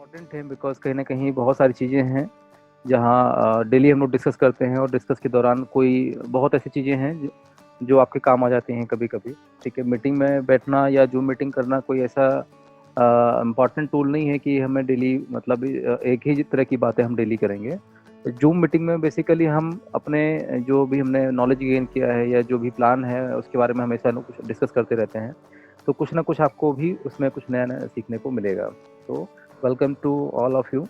Important है because कहीं ना कहीं बहुत सारी चीज़ें हैं जहाँ डेली हम लोग डिस्कस करते हैं और डिस्कस के दौरान कोई बहुत ऐसी चीज़ें हैं जो आपके काम आ जाती हैं कभी कभी। ठीक है, मीटिंग में बैठना या जूम मीटिंग करना कोई ऐसा इम्पॉर्टेंट टूल नहीं है कि हमें डेली मतलब एक ही तरह की बातें हम डेली करेंगे। जूम मीटिंग में बेसिकली हम अपने जो भी हमने नॉलेज गेन किया है या जो भी प्लान है उसके बारे में हमेशा कुछ डिस्कस करते रहते हैं। तो कुछ ना कुछ आपको भी उसमें कुछ नया नया सीखने को मिलेगा। तो welcome to all of you.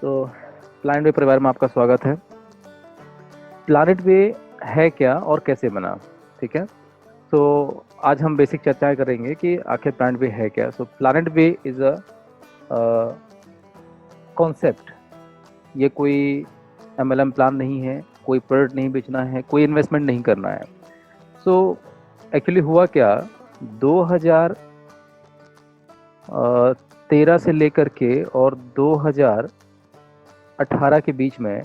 तो प्लानिट वे परिवार में आपका स्वागत है। प्लानिट वे है क्या और कैसे बना? ठीक है, तो आज हम बेसिक चर्चाएं करेंगे कि आखिर प्लानिट वे है क्या। So Planet Way is a concept. ये कोई एमएलएम प्लान नहीं है, कोई प्रोडक्ट नहीं बेचना है, कोई इन्वेस्टमेंट नहीं करना है। सो एक्चुअली हुआ क्या, 2013 से लेकर के और 2018 के बीच में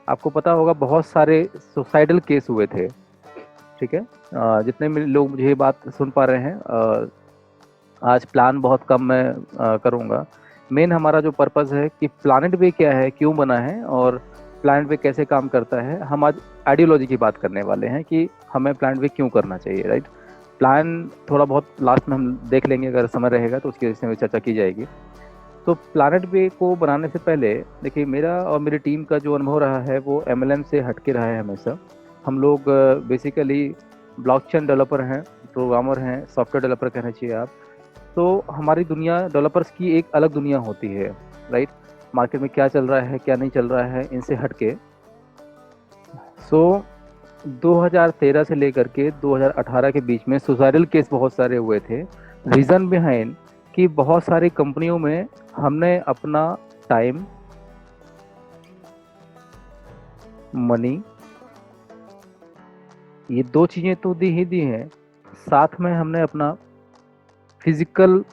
आपको पता होगा बहुत सारे सुसाइडल केस हुए थे। ठीक है, जितने भी लोग मुझे ये बात सुन पा रहे हैं, आज प्लान बहुत कम मैं करूँगा। मेन हमारा जो पर्पज़ है कि प्लानिट वे क्या है, क्यों बना है और प्लानिट वे कैसे काम करता है, हम आज आइडियोलॉजी की बात करने वाले हैं कि हमें प्लानिट वे क्यों करना चाहिए। राइट, प्लान थोड़ा बहुत लास्ट में हम देख लेंगे, अगर समय रहेगा तो उसकी विषय में चर्चा की जाएगी। तो प्लानिट वे को बनाने से पहले देखिए, मेरा और मेरी टीम का जो अनुभव रहा है वो एमएलएम से हटके रहा है हमेशा। हम लोग बेसिकली ब्लॉकचेन डेवलपर हैं, प्रोग्रामर हैं, सॉफ्टवेयर डेवलपर कहना चाहिए आप। तो हमारी दुनिया डेवलपर्स की एक अलग दुनिया होती है। राइट, मार्केट में क्या चल रहा है क्या नहीं चल रहा है इनसे हटके। सो 2013 से लेकर के 2018 के बीच में सुसाइडल केस बहुत सारे हुए थे। रीज़न बिहाइंड कि बहुत सारी कंपनियों में हमने अपना टाइम, मनी, ये दो चीज़ें तो दी ही दी हैं, साथ में हमने अपना फिजिकल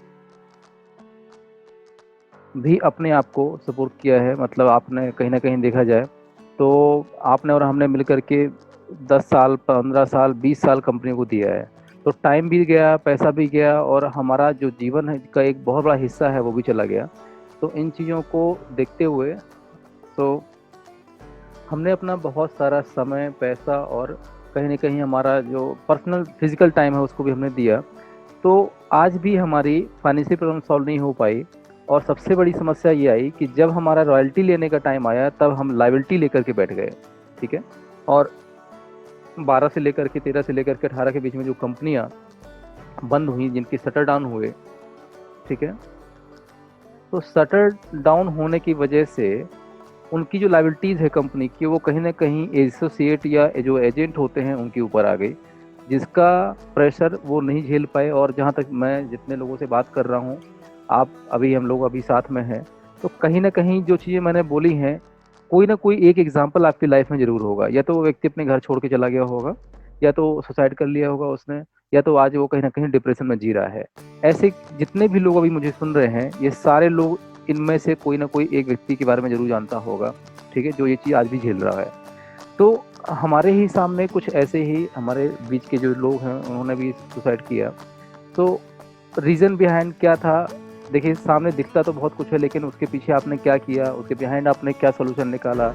भी अपने आप को सपोर्ट किया है। मतलब आपने कहीं ना कहीं देखा जाए तो आपने और हमने मिलकर के 10 साल, 15 साल, 20 साल कंपनी को दिया है। तो टाइम भी गया, पैसा भी गया और हमारा जो जीवन है का एक बहुत बड़ा हिस्सा है वो भी चला गया। तो इन चीज़ों को देखते हुए तो हमने अपना बहुत सारा समय, पैसा और कहीं ना कहीं हमारा जो पर्सनल फिजिकल टाइम है उसको भी हमने दिया। तो आज भी हमारी फाइनेंशियल प्रॉब्लम सॉल्व नहीं हो पाई। और सबसे बड़ी समस्या ये आई कि जब हमारा रॉयल्टी लेने का टाइम आया तब हम लाइबिलिटी लेकर के बैठ गए। ठीक है, और 12 से लेकर के 13 से लेकर के 18 के बीच में जो कंपनियां बंद हुई, जिनके शटर डाउन हुए, ठीक है, तो शटर डाउन होने की वजह से उनकी जो लाइबिलिटीज़ है कंपनी की, वो कहीं ना कहीं एसोसिएट या जो एजेंट होते हैं उनके ऊपर आ गई, जिसका प्रेशर वो नहीं झेल पाए। और जहाँ तक मैं जितने लोगों से बात कर रहा हूँ, आप अभी हम लोग अभी साथ में हैं, तो कहीं ना कहीं जो चीज़ें मैंने बोली हैं, कोई ना कोई एक एग्जाम्पल आपकी लाइफ में ज़रूर होगा। या तो वो व्यक्ति अपने घर छोड़ के चला गया होगा, या तो सुसाइड कर लिया होगा उसने, या तो आज वो कहीं ना कहीं डिप्रेशन में जी रहा है। ऐसे जितने भी लोग अभी मुझे सुन रहे हैं, ये सारे लोग, इनमें से कोई ना कोई एक व्यक्ति के बारे में जरूर जानता होगा, ठीक है, जो ये चीज़ आज भी झेल रहा है। तो हमारे ही सामने कुछ ऐसे ही हमारे बीच के जो लोग हैं उन्होंने भी सुसाइड किया। तो रीज़न बिहाइंड क्या था? देखिए, सामने दिखता तो बहुत कुछ है, लेकिन उसके पीछे आपने क्या किया, उसके बिहाइंड आपने क्या सोल्यूशन निकाला,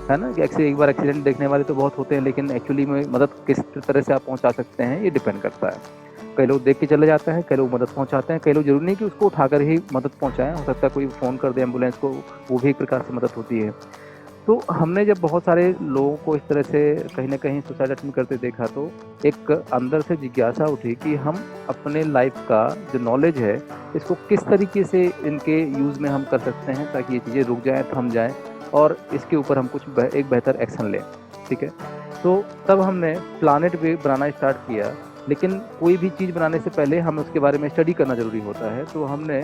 है ना। कि एक बार एक्सीडेंट देखने वाले तो बहुत होते हैं, लेकिन एक्चुअली में मदद किस तरह से आप पहुंचा सकते हैं ये डिपेंड करता है। कई लोग देख के चले जाते हैं, कई लोग मदद पहुंचाते हैं, कई लोग जरूरी नहीं कि उसको उठाकर ही मदद पहुंचाएं, हो सकता है कोई फ़ोन कर दे एम्बुलेंस को, वो भी एक प्रकार से मदद होती है। तो हमने जब बहुत सारे लोगों को इस तरह से कहीं ना कहीं सुसाइड अटेम्प्ट करते देखा, तो एक अंदर से जिज्ञासा उठी कि हम अपने लाइफ का जो नॉलेज है इसको किस तरीके से इनके यूज़ में हम कर सकते हैं ताकि ये चीज़ें रुक जाएं, थम जाएं और इसके ऊपर हम कुछ एक बेहतर एक्शन लें। ठीक है, तो तब हमने प्लानिट वे बनाना स्टार्ट किया। लेकिन कोई भी चीज़ बनाने से पहले हमें उसके बारे में स्टडी करना ज़रूरी होता है। तो हमने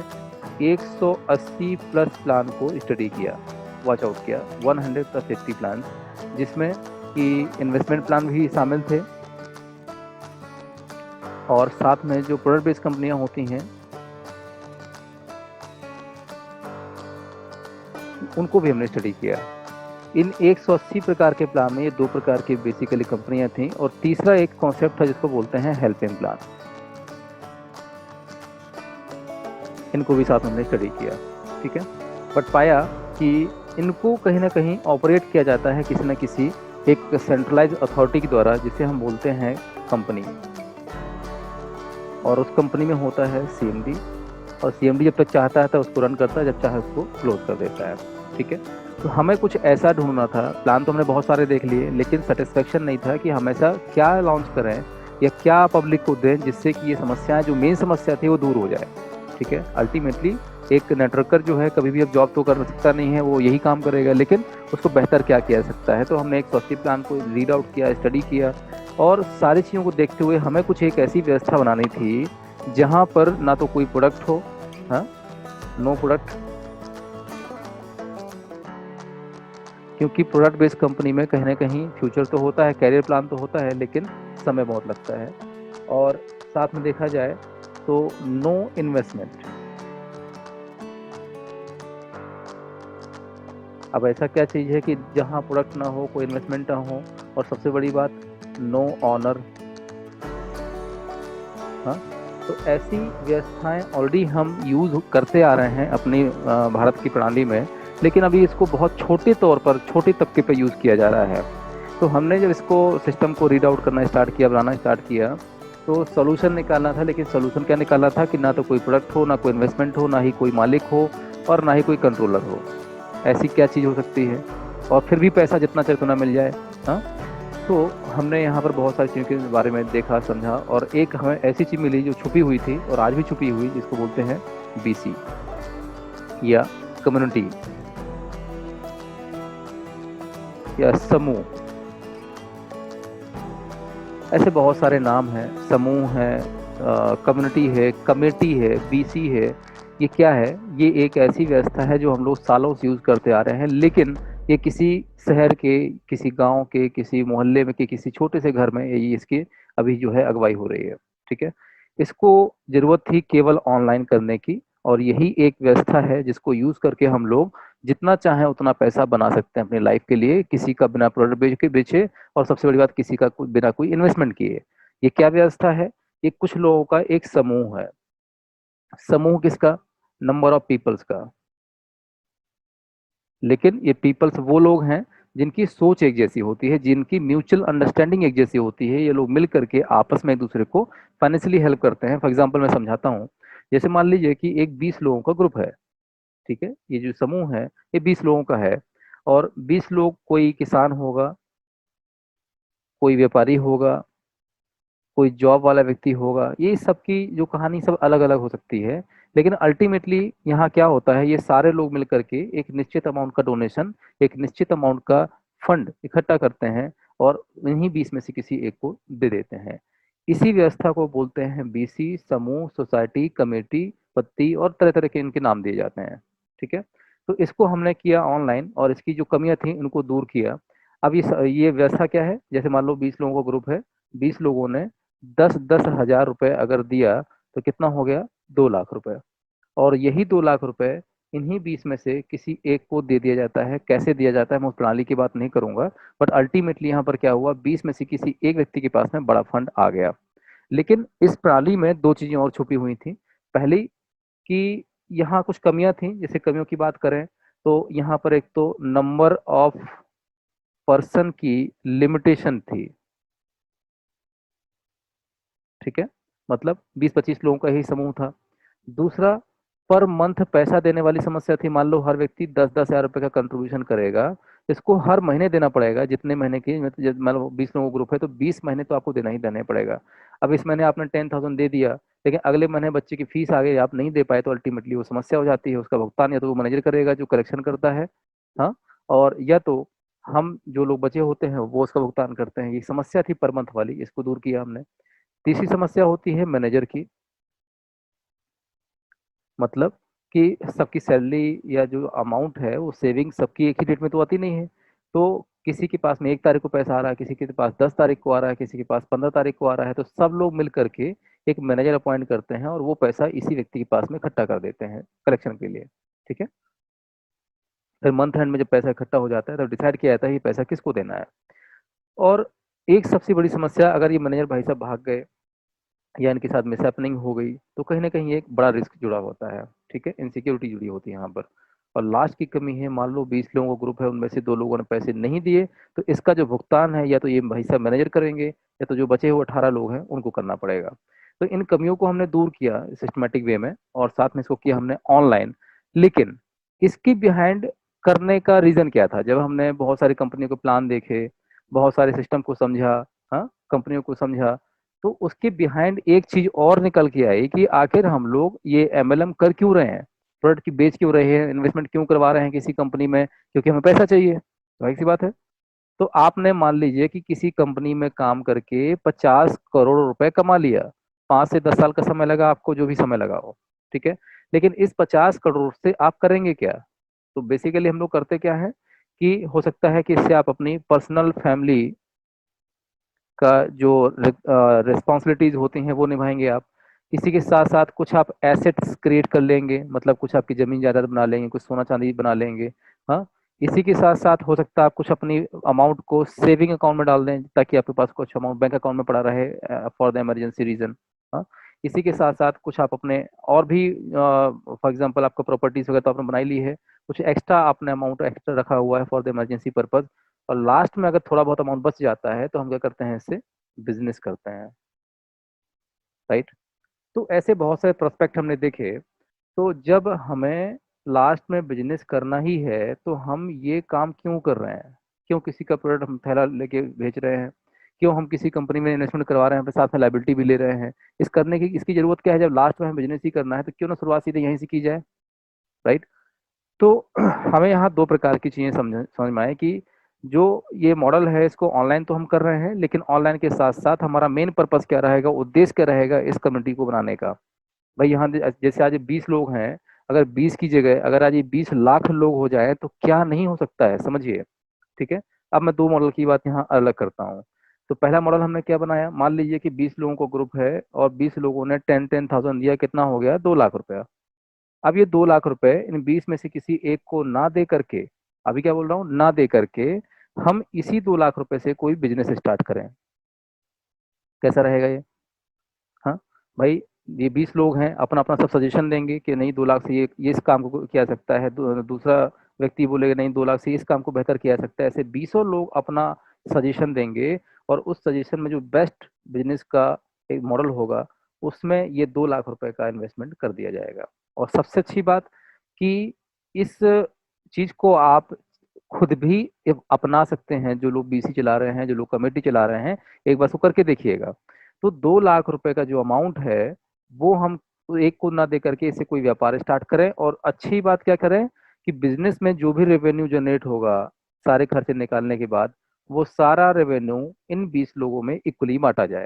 180 प्लस प्लान को स्टडी किया, वॉच आउट किया, 180 प्लान, जिसमें कि इन्वेस्टमेंट प्लान भी शामिल थे और साथ में जो प्रोडक्ट बेस्ड कंपनियां होती हैं उनको भी हमने स्टडी किया। इन 180 प्रकार के प्लान में ये 2 प्रकार की बेसिकली कंपनियां थी, और तीसरा एक कॉन्सेप्ट था जिसको बोलते हैं हेल्पिंग प्लान, इनको भी साथ में हमने स्टडी किया। ठीक है, बट पाया कि इनको कहीं ना कहीं ऑपरेट किया जाता है किसी न किसी एक सेंट्रलाइज अथॉरिटी के द्वारा, जिसे हम बोलते हैं कंपनी, और उस कंपनी में होता है सीएमडी, और सीएमडी जब तक चाहता है तो उसको रन करता है, जब चाहे उसको क्लोज कर देता है। ठीक है, तो हमें कुछ ऐसा ढूंढना था। प्लान तो हमने बहुत सारे देख लिए, लेकिन सेटिस्फेक्शन नहीं था कि हम ऐसा क्या लॉन्च करें या क्या पब्लिक को दें जिससे कि ये समस्याएं, जो मेन समस्या थी, वो दूर हो जाए। ठीक है, अल्टीमेटली एक नेटवर्कर जो है कभी भी अब जॉब तो कर सकता नहीं है, वो यही काम करेगा, लेकिन उसको बेहतर क्या किया जा सकता है। तो हमने एक सस्ती प्लान को रीड आउट किया, स्टडी किया, और सारी चीज़ों को देखते हुए हमें कुछ एक ऐसी व्यवस्था बनानी थी जहाँ पर ना तो कोई प्रोडक्ट हो, हाँ, नो प्रोडक्ट, क्योंकि प्रोडक्ट बेस्ड कंपनी में कहीं ना कहीं फ्यूचर तो होता है, कैरियर प्लान तो होता है, लेकिन समय बहुत लगता है। और साथ में देखा जाए तो नो इन्वेस्टमेंट। अब ऐसा क्या चीज़ है कि जहाँ प्रोडक्ट ना हो, कोई इन्वेस्टमेंट ना हो, और सबसे बड़ी बात नो ऑनर। हाँ, तो ऐसी व्यवस्थाएं ऑलरेडी हम यूज़ करते आ रहे हैं अपनी भारत की प्रणाली में, लेकिन अभी इसको बहुत छोटे तौर पर, छोटे तबके पर यूज़ किया जा रहा है। तो हमने जब इसको सिस्टम को रीड आउट करना स्टार्ट किया, बनाना स्टार्ट किया, तो सोल्यूशन निकालना था। लेकिन सोल्यूशन क्या निकालना था कि ना तो कोई प्रोडक्ट हो, ना कोई इन्वेस्टमेंट हो, ना ही कोई मालिक हो, और ना ही कोई कंट्रोलर हो। ऐसी क्या चीज़ हो सकती है, और फिर भी पैसा जितना चाहे उतना मिल जाए। हाँ, तो हमने यहाँ पर बहुत सारी चीज़ों के बारे में देखा, समझा, और एक हमें ऐसी चीज़ मिली जो छुपी हुई थी और आज भी छुपी हुई, जिसको बोलते हैं बीसी या कम्युनिटी या समूह। ऐसे बहुत सारे नाम हैं, समूह है, कम्युनिटी है, कमेटी है, बीसी है। ये क्या है? ये एक ऐसी व्यवस्था है जो हम लोग सालों से यूज़ करते आ रहे हैं, लेकिन ये किसी शहर के, किसी गांव के, किसी मोहल्ले में के किसी छोटे से घर में ये इसकी अभी जो है अगुवाई हो रही है। ठीक है, इसको ज़रूरत थी केवल ऑनलाइन करने की, और यही एक व्यवस्था है जिसको यूज़ करके हम लोग जितना चाहें उतना पैसा बना सकते हैं अपनी लाइफ के लिए, किसी का बिना प्रोडक्ट बेचे, और सबसे बड़ी बात किसी का बिना कोई इन्वेस्टमेंट किए। ये क्या व्यवस्था है? ये कुछ लोगों का एक समूह है। समूह किसका? नंबर ऑफ पीपल्स का। लेकिन ये पीपल्स वो लोग हैं जिनकी सोच एक जैसी होती है, जिनकी म्यूचुअल अंडरस्टैंडिंग एक जैसी होती है। ये लोग मिल करके आपस में एक दूसरे को फाइनेंशियली हेल्प करते हैं। फॉर एग्जाम्पल मैं समझाता हूँ। जैसे मान लीजिए कि एक 20 लोगों का ग्रुप है। ठीक है, ये जो समूह है ये 20 लोगों का है, और 20 लोग, कोई किसान होगा, कोई व्यापारी होगा, कोई जॉब वाला व्यक्ति होगा। ये सबकी जो कहानी सब अलग अलग हो सकती है, लेकिन अल्टीमेटली यहाँ क्या होता है, ये सारे लोग मिल करके एक निश्चित अमाउंट का डोनेशन, एक निश्चित अमाउंट का फंड इकट्ठा करते हैं, और इन्हीं 20 में से किसी एक को दे देते हैं। इसी व्यवस्था को बोलते हैं बीसी, समूह, सोसाइटी, कमेटी, पत्ती, और तरह तरह के इनके नाम दिए जाते हैं। ठीक है, तो इसको हमने किया ऑनलाइन, और इसकी जो कमियां थी उनको दूर किया। अब ये व्यवस्था क्या है? जैसे मान लो 20 लोगों का ग्रुप है, 20 लोगों ने 10-10 हजार रुपए अगर दिया, तो कितना हो गया? 2 लाख रुपए। और यही 2 लाख रुपए इन्हीं 20 में से किसी एक को दे दिया जाता है। कैसे दिया जाता है मैं उस प्रणाली की बात नहीं करूंगा, बट अल्टीमेटली यहाँ पर क्या हुआ, 20 में से किसी एक व्यक्ति के पास में बड़ा फंड आ गया। लेकिन इस प्रणाली में दो चीजें और छुपी हुई थी। पहली कि यहाँ कुछ कमियां थी। जैसे कमियों की बात करें तो यहाँ पर एक तो नंबर ऑफ पर्सन की लिमिटेशन थी। ठीक है, मतलब 20-25 लोगों का ही समूह था। दूसरा, पर मंथ पैसा देने वाली समस्या थी। मान लो हर व्यक्ति 10-10 हजार रुपए का कंट्रीब्यूशन करेगा, इसको हर महीने देना पड़ेगा। जितने महीने की, मतलब मान लो 20 लोगों का ग्रुप है तो 20 महीने तो आपको देना ही देना पड़ेगा। अब इस महीने आपने 10,000 दे दिया, लेकिन अगले महीने बच्चे की फीस आ गई, आप नहीं दे पाए, तो अल्टीमेटली वो समस्या हो जाती है। उसका भुगतान या तो वो मैनेजर करेगा जो कलेक्शन करता है, हाँ, और या तो हम जो लोग बचे होते हैं वो उसका भुगतान करते हैं। ये समस्या थी पर मंथ वाली, इसको दूर किया हमने। तीसरी समस्या होती है मैनेजर की। मतलब कि सबकी सैलरी या जो अमाउंट है वो सेविंग सबकी एक ही डेट में तो आती नहीं है। तो किसी के पास में 1 तारीख को पैसा आ रहा है, किसी के पास 10 तारीख को आ रहा है, किसी के पास 15 तारीख को आ रहा है, तो सब लोग मिल करके एक मैनेजर अपॉइंट करते हैं, और वो पैसा इसी व्यक्ति के पास में इकट्ठा कर देते हैं कलेक्शन के लिए। ठीक है, फिर मंथ एंड में जब पैसा इकट्ठा हो जाता है तब डिसाइड किया जाता है ये पैसा किसको देना है। और एक सबसे बड़ी समस्या, अगर ये मैनेजर भाई साहब भाग गए या इनके साथ मिसहैपनिंग हो गई तो कहीं न कहीं एक बड़ा रिस्क जुड़ा होता है, ठीक है? इनसिक्योरिटी जुड़ी होती है यहाँ पर। और लास्ट की कमी है, मान लो 20 लोगों का ग्रुप है, उनमें से 2 लोगों ने पैसे नहीं दिए, तो इसका जो भुगतान है या तो ये भाई साहब मैनेजर करेंगे या तो जो बचे हुए 18 लोग हैं उनको करना पड़ेगा। तो इन कमियों को हमने दूर किया सिस्टमैटिक वे में और साथ में इसको किया हमने ऑनलाइन। लेकिन इसके बिहाइंड करने का रीज़न क्या था? जब हमने बहुत सारी कंपनियों के प्लान देखे, बहुत सारे सिस्टम को समझा, हाँ, कंपनियों को समझा, तो उसके बिहाइंड एक चीज और निकल के आई कि आखिर हम लोग ये एमएलएम कर क्यों रहे हैं, प्रोडक्ट की बेच क्यों रहे हैं, इन्वेस्टमेंट क्यों करवा रहे हैं किसी कंपनी में, क्योंकि हमें पैसा चाहिए। तो एक सी बात है। तो आपने मान लीजिए कि किसी कंपनी में काम करके 50 करोड़ रुपए कमा लिया, 5 से 10 साल का समय लगा आपको, जो भी समय लगा हो, ठीक है। लेकिन इस 50 करोड़ से आप करेंगे क्या? तो बेसिकली हम लोग करते क्या है कि हो सकता है कि इससे आप अपनी पर्सनल फैमिली का जो रिस्पॉन्सिबिलिटीज होती हैं वो निभाएंगे आप। इसी के साथ साथ कुछ आप एसेट्स क्रिएट कर लेंगे, मतलब कुछ आपकी जमीन जायदाद बना लेंगे, कुछ सोना चांदी बना लेंगे। हाँ, इसी के साथ साथ हो सकता है आप कुछ अपनी अमाउंट को सेविंग अकाउंट में डाल दें ताकि आपके पास कुछ अमाउंट बैंक अकाउंट में पड़ा रहे फॉर द इमरजेंसी रीजन। हाँ, इसी के साथ साथ कुछ आप अपने और भी फॉर एग्जांपल आपका प्रॉपर्टीज वगैरह तो आपने बनाई ली है, कुछ एक्स्ट्रा आपने अमाउंट एक्स्ट्रा रखा हुआ है फॉर द इमरजेंसी पर्पज। और लास्ट में अगर थोड़ा बहुत अमाउंट बच जाता है तो हम क्या करते हैं, इससे बिजनेस करते हैं, राइट। तो ऐसे बहुत सारे प्रोस्पेक्ट हमने देखे। तो जब हमें लास्ट में बिजनेस करना ही है तो हम ये काम क्यों कर रहे हैं? क्यों किसी का प्रोडक्ट हम थैला लेके भेज रहे हैं? क्यों हम किसी कंपनी में इन्वेस्टमेंट करवा रहे हैं, फिर साथ में लाइबिलिटी भी ले रहे हैं? इस करने की इसकी जरूरत क्या है? जब लास्ट में हमें बिजनेस ही करना है तो क्यों ना शुरुआत सीधे यहीं से की जाए, राइट। तो हमें यहाँ 2 प्रकार की चीज़ें समझ समझ में आए कि जो ये मॉडल है इसको ऑनलाइन तो हम कर रहे हैं, लेकिन ऑनलाइन के साथ-साथ हमारा मेन पर्पज़ क्या रहेगा, उद्देश्य क्या रहेगा इस कम्युनिटी को बनाने का। भाई यहाँ जैसे आज 20 लोग हैं, अगर 20 की जगह अगर आज ये 20 लाख लोग हो जाएँ तो क्या नहीं हो सकता है, समझिए, ठीक है? अब मैं 2 मॉडल की बात यहाँ अलग करता हूँ। तो पहला मॉडल हमने क्या बनाया, मान लीजिए कि 20 लोगों का ग्रुप है और 20 लोगों ने 10,000 दिया, कितना हो गया? 2 लाख रुपया। अब ये 2 लाख रुपए इन 20 में से किसी एक को ना दे करके, अभी क्या बोल रहा हूँ, ना दे करके हम इसी 2 लाख रुपए से कोई बिजनेस स्टार्ट करें, कैसा रहेगा ये? हाँ, भाई ये 20 लोग हैं, अपना अपना सब सजेशन देंगे कि नहीं 2 लाख से ये इस काम को किया जा सकता है, दूसरा व्यक्ति बोलेगा नहीं 2 लाख से इस काम को बेहतर किया जा सकता है। ऐसे बीसों लोग अपना सजेशन देंगे और उस सजेशन में जो बेस्ट बिजनेस का एक मॉडल होगा उसमें ये 2 लाख रुपए का इन्वेस्टमेंट कर दिया जाएगा। और सबसे अच्छी बात कि इस चीज को आप खुद भी अपना सकते हैं, जो लोग बीसी चला रहे हैं, जो लोग कमेटी चला रहे हैं, एक बार उसको करके देखिएगा। तो 2 लाख रुपए का जो अमाउंट है वो हम एक को ना दे करके इससे कोई व्यापार स्टार्ट करें। और अच्छी बात क्या करें कि बिजनेस में जो भी रेवेन्यू जनरेट होगा सारे खर्चे निकालने के बाद, वो सारा रेवेन्यू इन 20 लोगों में इक्वली बांटा जाए।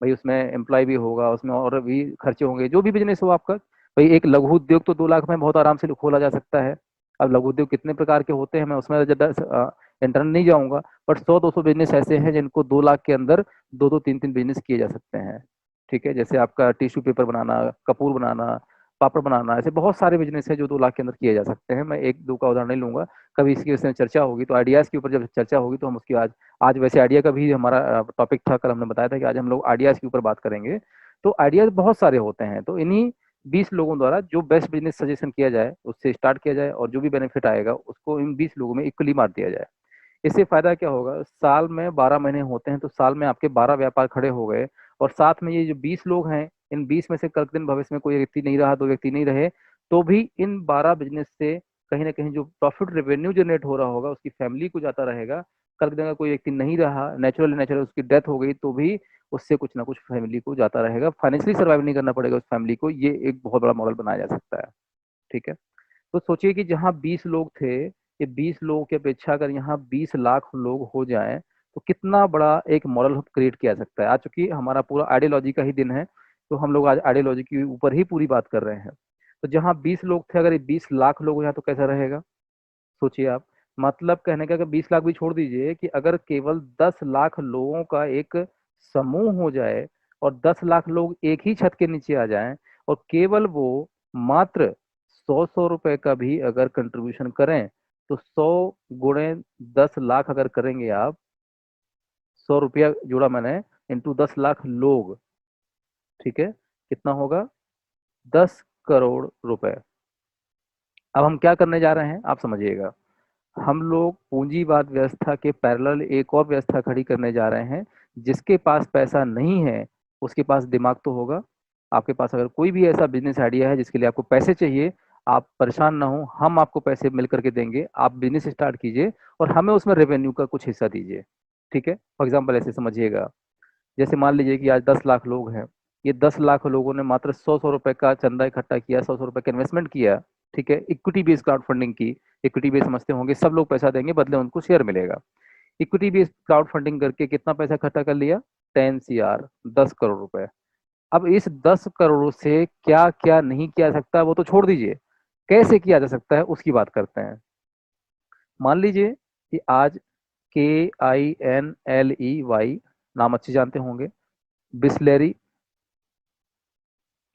भाई उसमें एम्प्लॉय भी होगा, उसमें और भी खर्चे होंगे, जो भी बिजनेस हो आपका। भाई एक लघु उद्योग तो 2 लाख में बहुत आराम से खोला जा सकता है। अब लघु उद्योग कितने प्रकार के होते हैं मैं उसमें ज़्यादा इंटर नहीं जाऊंगा, बट 100-200 बिजनेस ऐसे हैं जिनको 2 लाख के अंदर 2-2 3-3 बिजनेस किए जा सकते हैं, ठीक है। जैसे आपका टिश्यू पेपर बनाना, कपूर बनाना, पापड़ बनाना, ऐसे बहुत सारे बिजनेस है जो 2 लाख के अंदर किए जा सकते हैं। मैं एक दो का उदाहरण नहीं लूंगा, कभी इसकी उसमें चर्चा होगी तो आइडियाज़ के ऊपर जब चर्चा होगी तो हम उसकी आज आज वैसे आइडिया का भी हमारा टॉपिक था, कल हमने बताया था कि आज हम लोग आइडियाज़ के ऊपर बात करेंगे। तो आइडियाज़ बहुत सारे होते हैं, तो इन्हीं 20 लोगों द्वारा जो बेस्ट बिजनेस सजेशन किया जाए उससे स्टार्ट किया जाए और जो भी बेनिफिट आएगा उसको इन 20 लोगों में इक्वली बांट दिया जाए। इससे फायदा क्या होगा, साल में 12 महीने होते हैं तो साल में आपके 12 व्यापार खड़े हो गए। और साथ में ये जो 20 लोग हैं, इन 20 में से कल के दिन भविष्य में कोई व्यक्ति नहीं रहा, 2 व्यक्ति नहीं रहे, तो भी इन 12 बिजनेस से कहीं ना कहीं जो प्रॉफिट रेवेन्यू जनरेट हो रहा होगा उसकी फैमिली को जाता रहेगा। कल के दिन अगर कोई व्यक्ति नहीं रहा, नेचुरल उसकी डेथ हो गई, तो भी उससे कुछ ना कुछ फैमिली को जाता रहेगा, फाइनेंशियली सर्वाइव नहीं करना पड़ेगा उस फैमिली को। ये एक बहुत बड़ा मॉडल बनाया जा सकता है, ठीक है। तो सोचिए कि जहाँ 20 लोग थे, ये 20 लोगों की अपेक्षा अगर यहाँ 20 लाख लोग हो जाएं तो कितना बड़ा एक मॉडल क्रिएट किया जा सकता है। आज चूंकि हमारा पूरा आइडियोलॉजी का ही दिन है तो हम लोग आज आइडियोलॉजी के ऊपर ही पूरी बात कर रहे हैं। तो जहाँ 20 लोग थे, अगर ये 20 लाख लोग हो जाए तो कैसा रहेगा, सोचिए आप। मतलब कहने का, अगर 20 लाख भी छोड़ दीजिए, कि अगर केवल 10 लाख लोगों का एक समूह हो जाए और 10 लाख लोग एक ही छत के नीचे आ जाएं और केवल वो मात्र 100-100 रुपए का भी अगर कंट्रीब्यूशन करें तो 100 × 10 लाख अगर करेंगे आप, 100 रुपया जोड़ा मैंने, इंटू 10 लाख लोग, ठीक है, कितना होगा? 10 करोड़ रुपए। अब हम क्या करने जा रहे हैं आप समझिएगा। हम लोग पूंजीवाद व्यवस्था के पैरेलल एक और व्यवस्था खड़ी करने जा रहे हैं। जिसके पास पैसा नहीं है उसके पास दिमाग तो होगा। आपके पास अगर कोई भी ऐसा बिजनेस आइडिया है जिसके लिए आपको पैसे चाहिए, आप परेशान ना हो, हम आपको पैसे मिल करके देंगे, आप बिजनेस स्टार्ट कीजिए और हमें उसमें रेवेन्यू का कुछ हिस्सा दीजिए। ठीक है, फॉर एग्जाम्पल ऐसे समझिएगा, जैसे मान लीजिए कि आज 10 लाख लोग हैं। ये 10 लाख लोगों ने मात्र 100-100 रुपए का चंदा इकट्ठा किया, 100-100 रुपए का इन्वेस्टमेंट किया। ठीक है, इक्विटी बेस्ड क्राउड फंडिंग की। इक्विटी बेस्ड समझते होंगे, सब लोग पैसा देंगे, बदले उनको शेयर मिलेगा। इक्विटी बेस्ड क्राउड फंडिंग करके कितना पैसा इकट्ठा कर लिया? 10 CR, 10 करोड़ रुपए। अब इस 10 करोड़ से क्या क्या नहीं किया जा सकता वो तो छोड़ दीजिए, कैसे किया जा सकता है उसकी बात करते हैं। मान लीजिए कि आज KINLEY नाम अच्छे जानते होंगे, बिस्लेरी।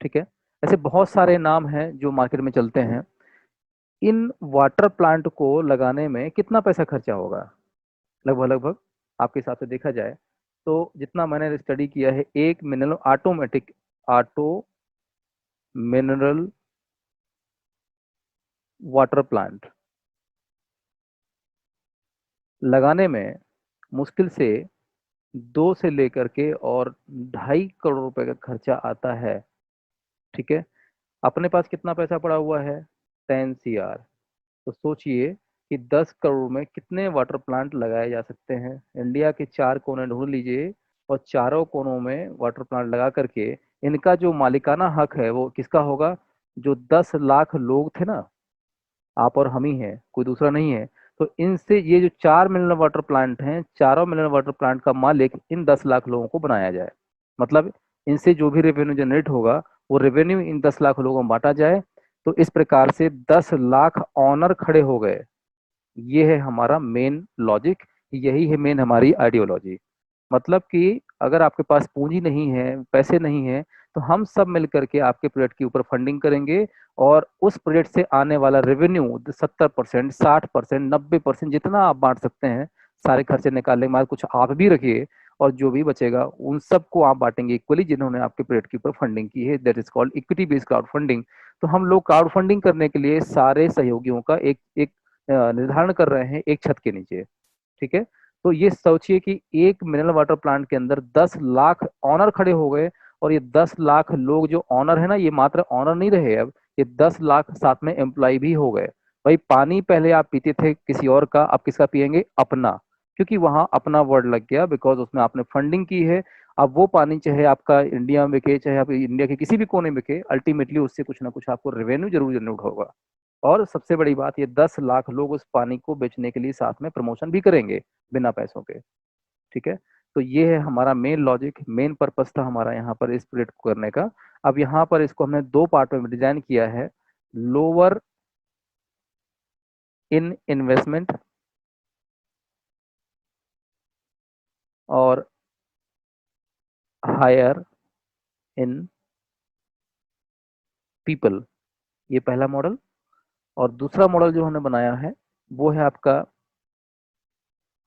ठीक है, ऐसे बहुत सारे नाम हैं जो मार्केट में चलते हैं। इन वाटर प्लांट को लगाने में कितना पैसा खर्चा होगा? लगभग लगभग आपके हिसाब से देखा जाए तो जितना मैंने स्टडी किया है, एक mineral automatic auto mineral water plant लगाने में मुश्किल से 2 से लेकर के और 2.5 करोड़ रुपए का खर्चा आता है। ठीक है, अपने पास कितना पैसा पड़ा हुआ है? 10 CR। तो सोचिए कि 10 करोड़ में कितने वाटर प्लांट लगाए जा सकते हैं। इंडिया के 4 कोने ढूंढ लीजिए और चारों कोनों में वाटर प्लांट लगा करके इनका जो मालिकाना हक है वो किसका होगा? जो 10 लाख लोग थे ना, आप और हम ही हैं, कोई दूसरा नहीं है। तो इनसे ये जो 4 मिलियन वाटर प्लांट हैं, चारों मिलियन वाटर प्लांट का मालिक इन 10 लाख लोगों को बनाया जाए। मतलब इनसे जो भी रेवेन्यू जनरेट होगा वो रेवेन्यू इन 10 लाख लोगों में बांटा जाए। तो इस प्रकार से 10 लाख ऑनर खड़े हो गए। ये है हमारा मेन लॉजिक, यही है मेन हमारी आइडियोलॉजी। मतलब कि अगर आपके पास पूंजी नहीं है, पैसे नहीं है, तो हम सब मिल करके आपके प्रोजेक्ट के ऊपर फंडिंग करेंगे और उस प्रोजेक्ट से आने वाला रेवेन्यू 70%, 60%, 90% जितना आप बांट सकते हैं, सारे खर्चे निकालने के बाद कुछ आप भी रखिए और जो भी बचेगा उन सबको आप बांटेंगे इक्वली जिन्होंने आपके प्रोजेक्ट के ऊपर फंडिंग की है। That is called equity based crowd funding. तो हम लोग क्राउड फंडिंग करने के लिए सारे सहयोगियों का एक एक निर्धारण कर रहे हैं एक छत के नीचे। ठीक है, तो ये सोचिए कि एक मिनरल वाटर प्लांट के अंदर 10 लाख ऑनर खड़े हो गए। और ये 10 लाख लोग जो ऑनर है ना, ये मात्र ऑनर नहीं रहे, अब ये 10 लाख साथ में एम्प्लॉय भी हो गए। भाई पानी पहले आप पीते थे किसी और का, अब किसका पियेंगे? अपना। क्योंकि वहां अपना वर्ड लग गया, बिकॉज उसमें आपने फंडिंग की है। अब वो पानी चाहे आपका इंडिया में बिके, चाहे आप इंडिया के किसी भी कोने में बिके, अल्टीमेटली उससे कुछ ना कुछ आपको रेवेन्यू जरूर जनरेट होगा। और सबसे बड़ी बात, ये 10 लाख लोग उस पानी को बेचने के लिए साथ में प्रमोशन भी करेंगे बिना पैसों के। ठीक है, तो ये है हमारा मेन लॉजिक, मेन पर्पस था हमारा यहाँ पर इस प्रोजेक्ट को करने का। अब यहाँ पर इसको हमने दो पार्ट में डिजाइन किया है। लोअर इन इन्वेस्टमेंट और हायर इन पीपल, ये पहला मॉडल। और दूसरा मॉडल जो हमने बनाया है वो है आपका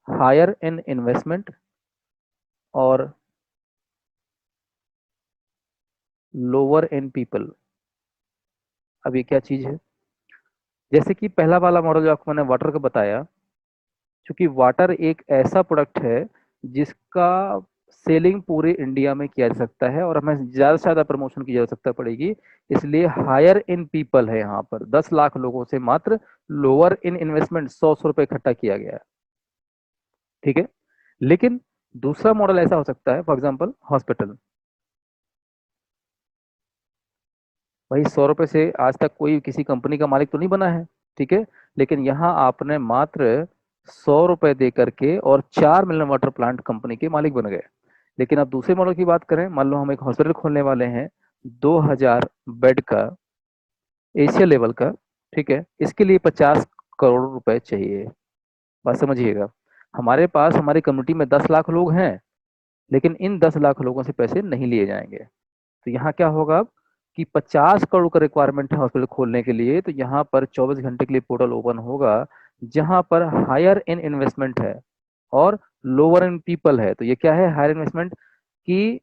हायर इन इन्वेस्टमेंट और लोअर इन पीपल। अब ये क्या चीज है? जैसे कि पहला वाला मॉडल जो आपको मैंने वाटर का बताया, क्योंकि वाटर एक ऐसा प्रोडक्ट है जिसका सेलिंग पूरे इंडिया में किया जा सकता है और हमें ज़्यादा से ज़्यादा प्रमोशन की आवश्यकता पड़ेगी। इसलिए हायर इन पीपल है, यहाँ पर 10 लाख लोगों से मात्र लोअर इन इन्वेस्टमेंट 100-100 रुपये इकट्ठा किया गया है। ठीक है, लेकिन दूसरा मॉडल ऐसा हो सकता है, फॉर एग्जाम्पल हॉस्पिटल। भाई 100 रुपये से आज तक कोई किसी कंपनी का मालिक तो नहीं बना है। ठीक है, लेकिन यहाँ आपने मात्र 100 रुपये दे करके और 4 मिलियन वाटर प्लांट कंपनी के मालिक बन गए। लेकिन अब दूसरे मॉडल की बात करें, मान लो हम एक हॉस्पिटल खोलने वाले हैं, 2000 बेड का, एशिया लेवल का। ठीक है, इसके लिए 50 करोड़ रुपए चाहिए। बात समझिएगा, हमारे पास हमारी कम्युनिटी में 10 लाख लोग हैं, लेकिन इन 10 लाख लोगों से पैसे नहीं लिए जाएंगे। तो यहाँ क्या होगा अब कि 50 करोड़ का रिक्वायरमेंट है हॉस्पिटल खोलने के लिए, तो यहाँ पर 24 घंटे के लिए पोर्टल ओपन होगा जहां पर हायर इन इन्वेस्टमेंट है और लोअर इन पीपल है। तो ये क्या है, हायर इन्वेस्टमेंट की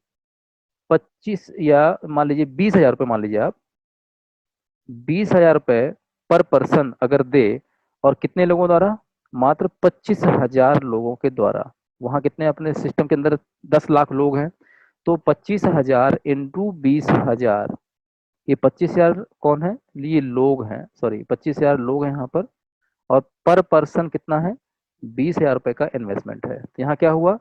25 या मान लीजिए 20,000 रुपये, मान लीजिए आप 20,000 रुपये पर पर्सन अगर दे, और कितने लोगों द्वारा, मात्र 25,000 लोगों के द्वारा। वहां कितने अपने सिस्टम के अंदर 10 लाख लोग हैं, तो 25,000 इंटू 20,000, ये 25,000 कौन है, ये लोग हैं, सॉरी 25,000 लोग हैं यहाँ पर, और पर पर्सन कितना है, 20,000 रुपये का इन्वेस्टमेंट है। तो यहाँ क्या हुआ,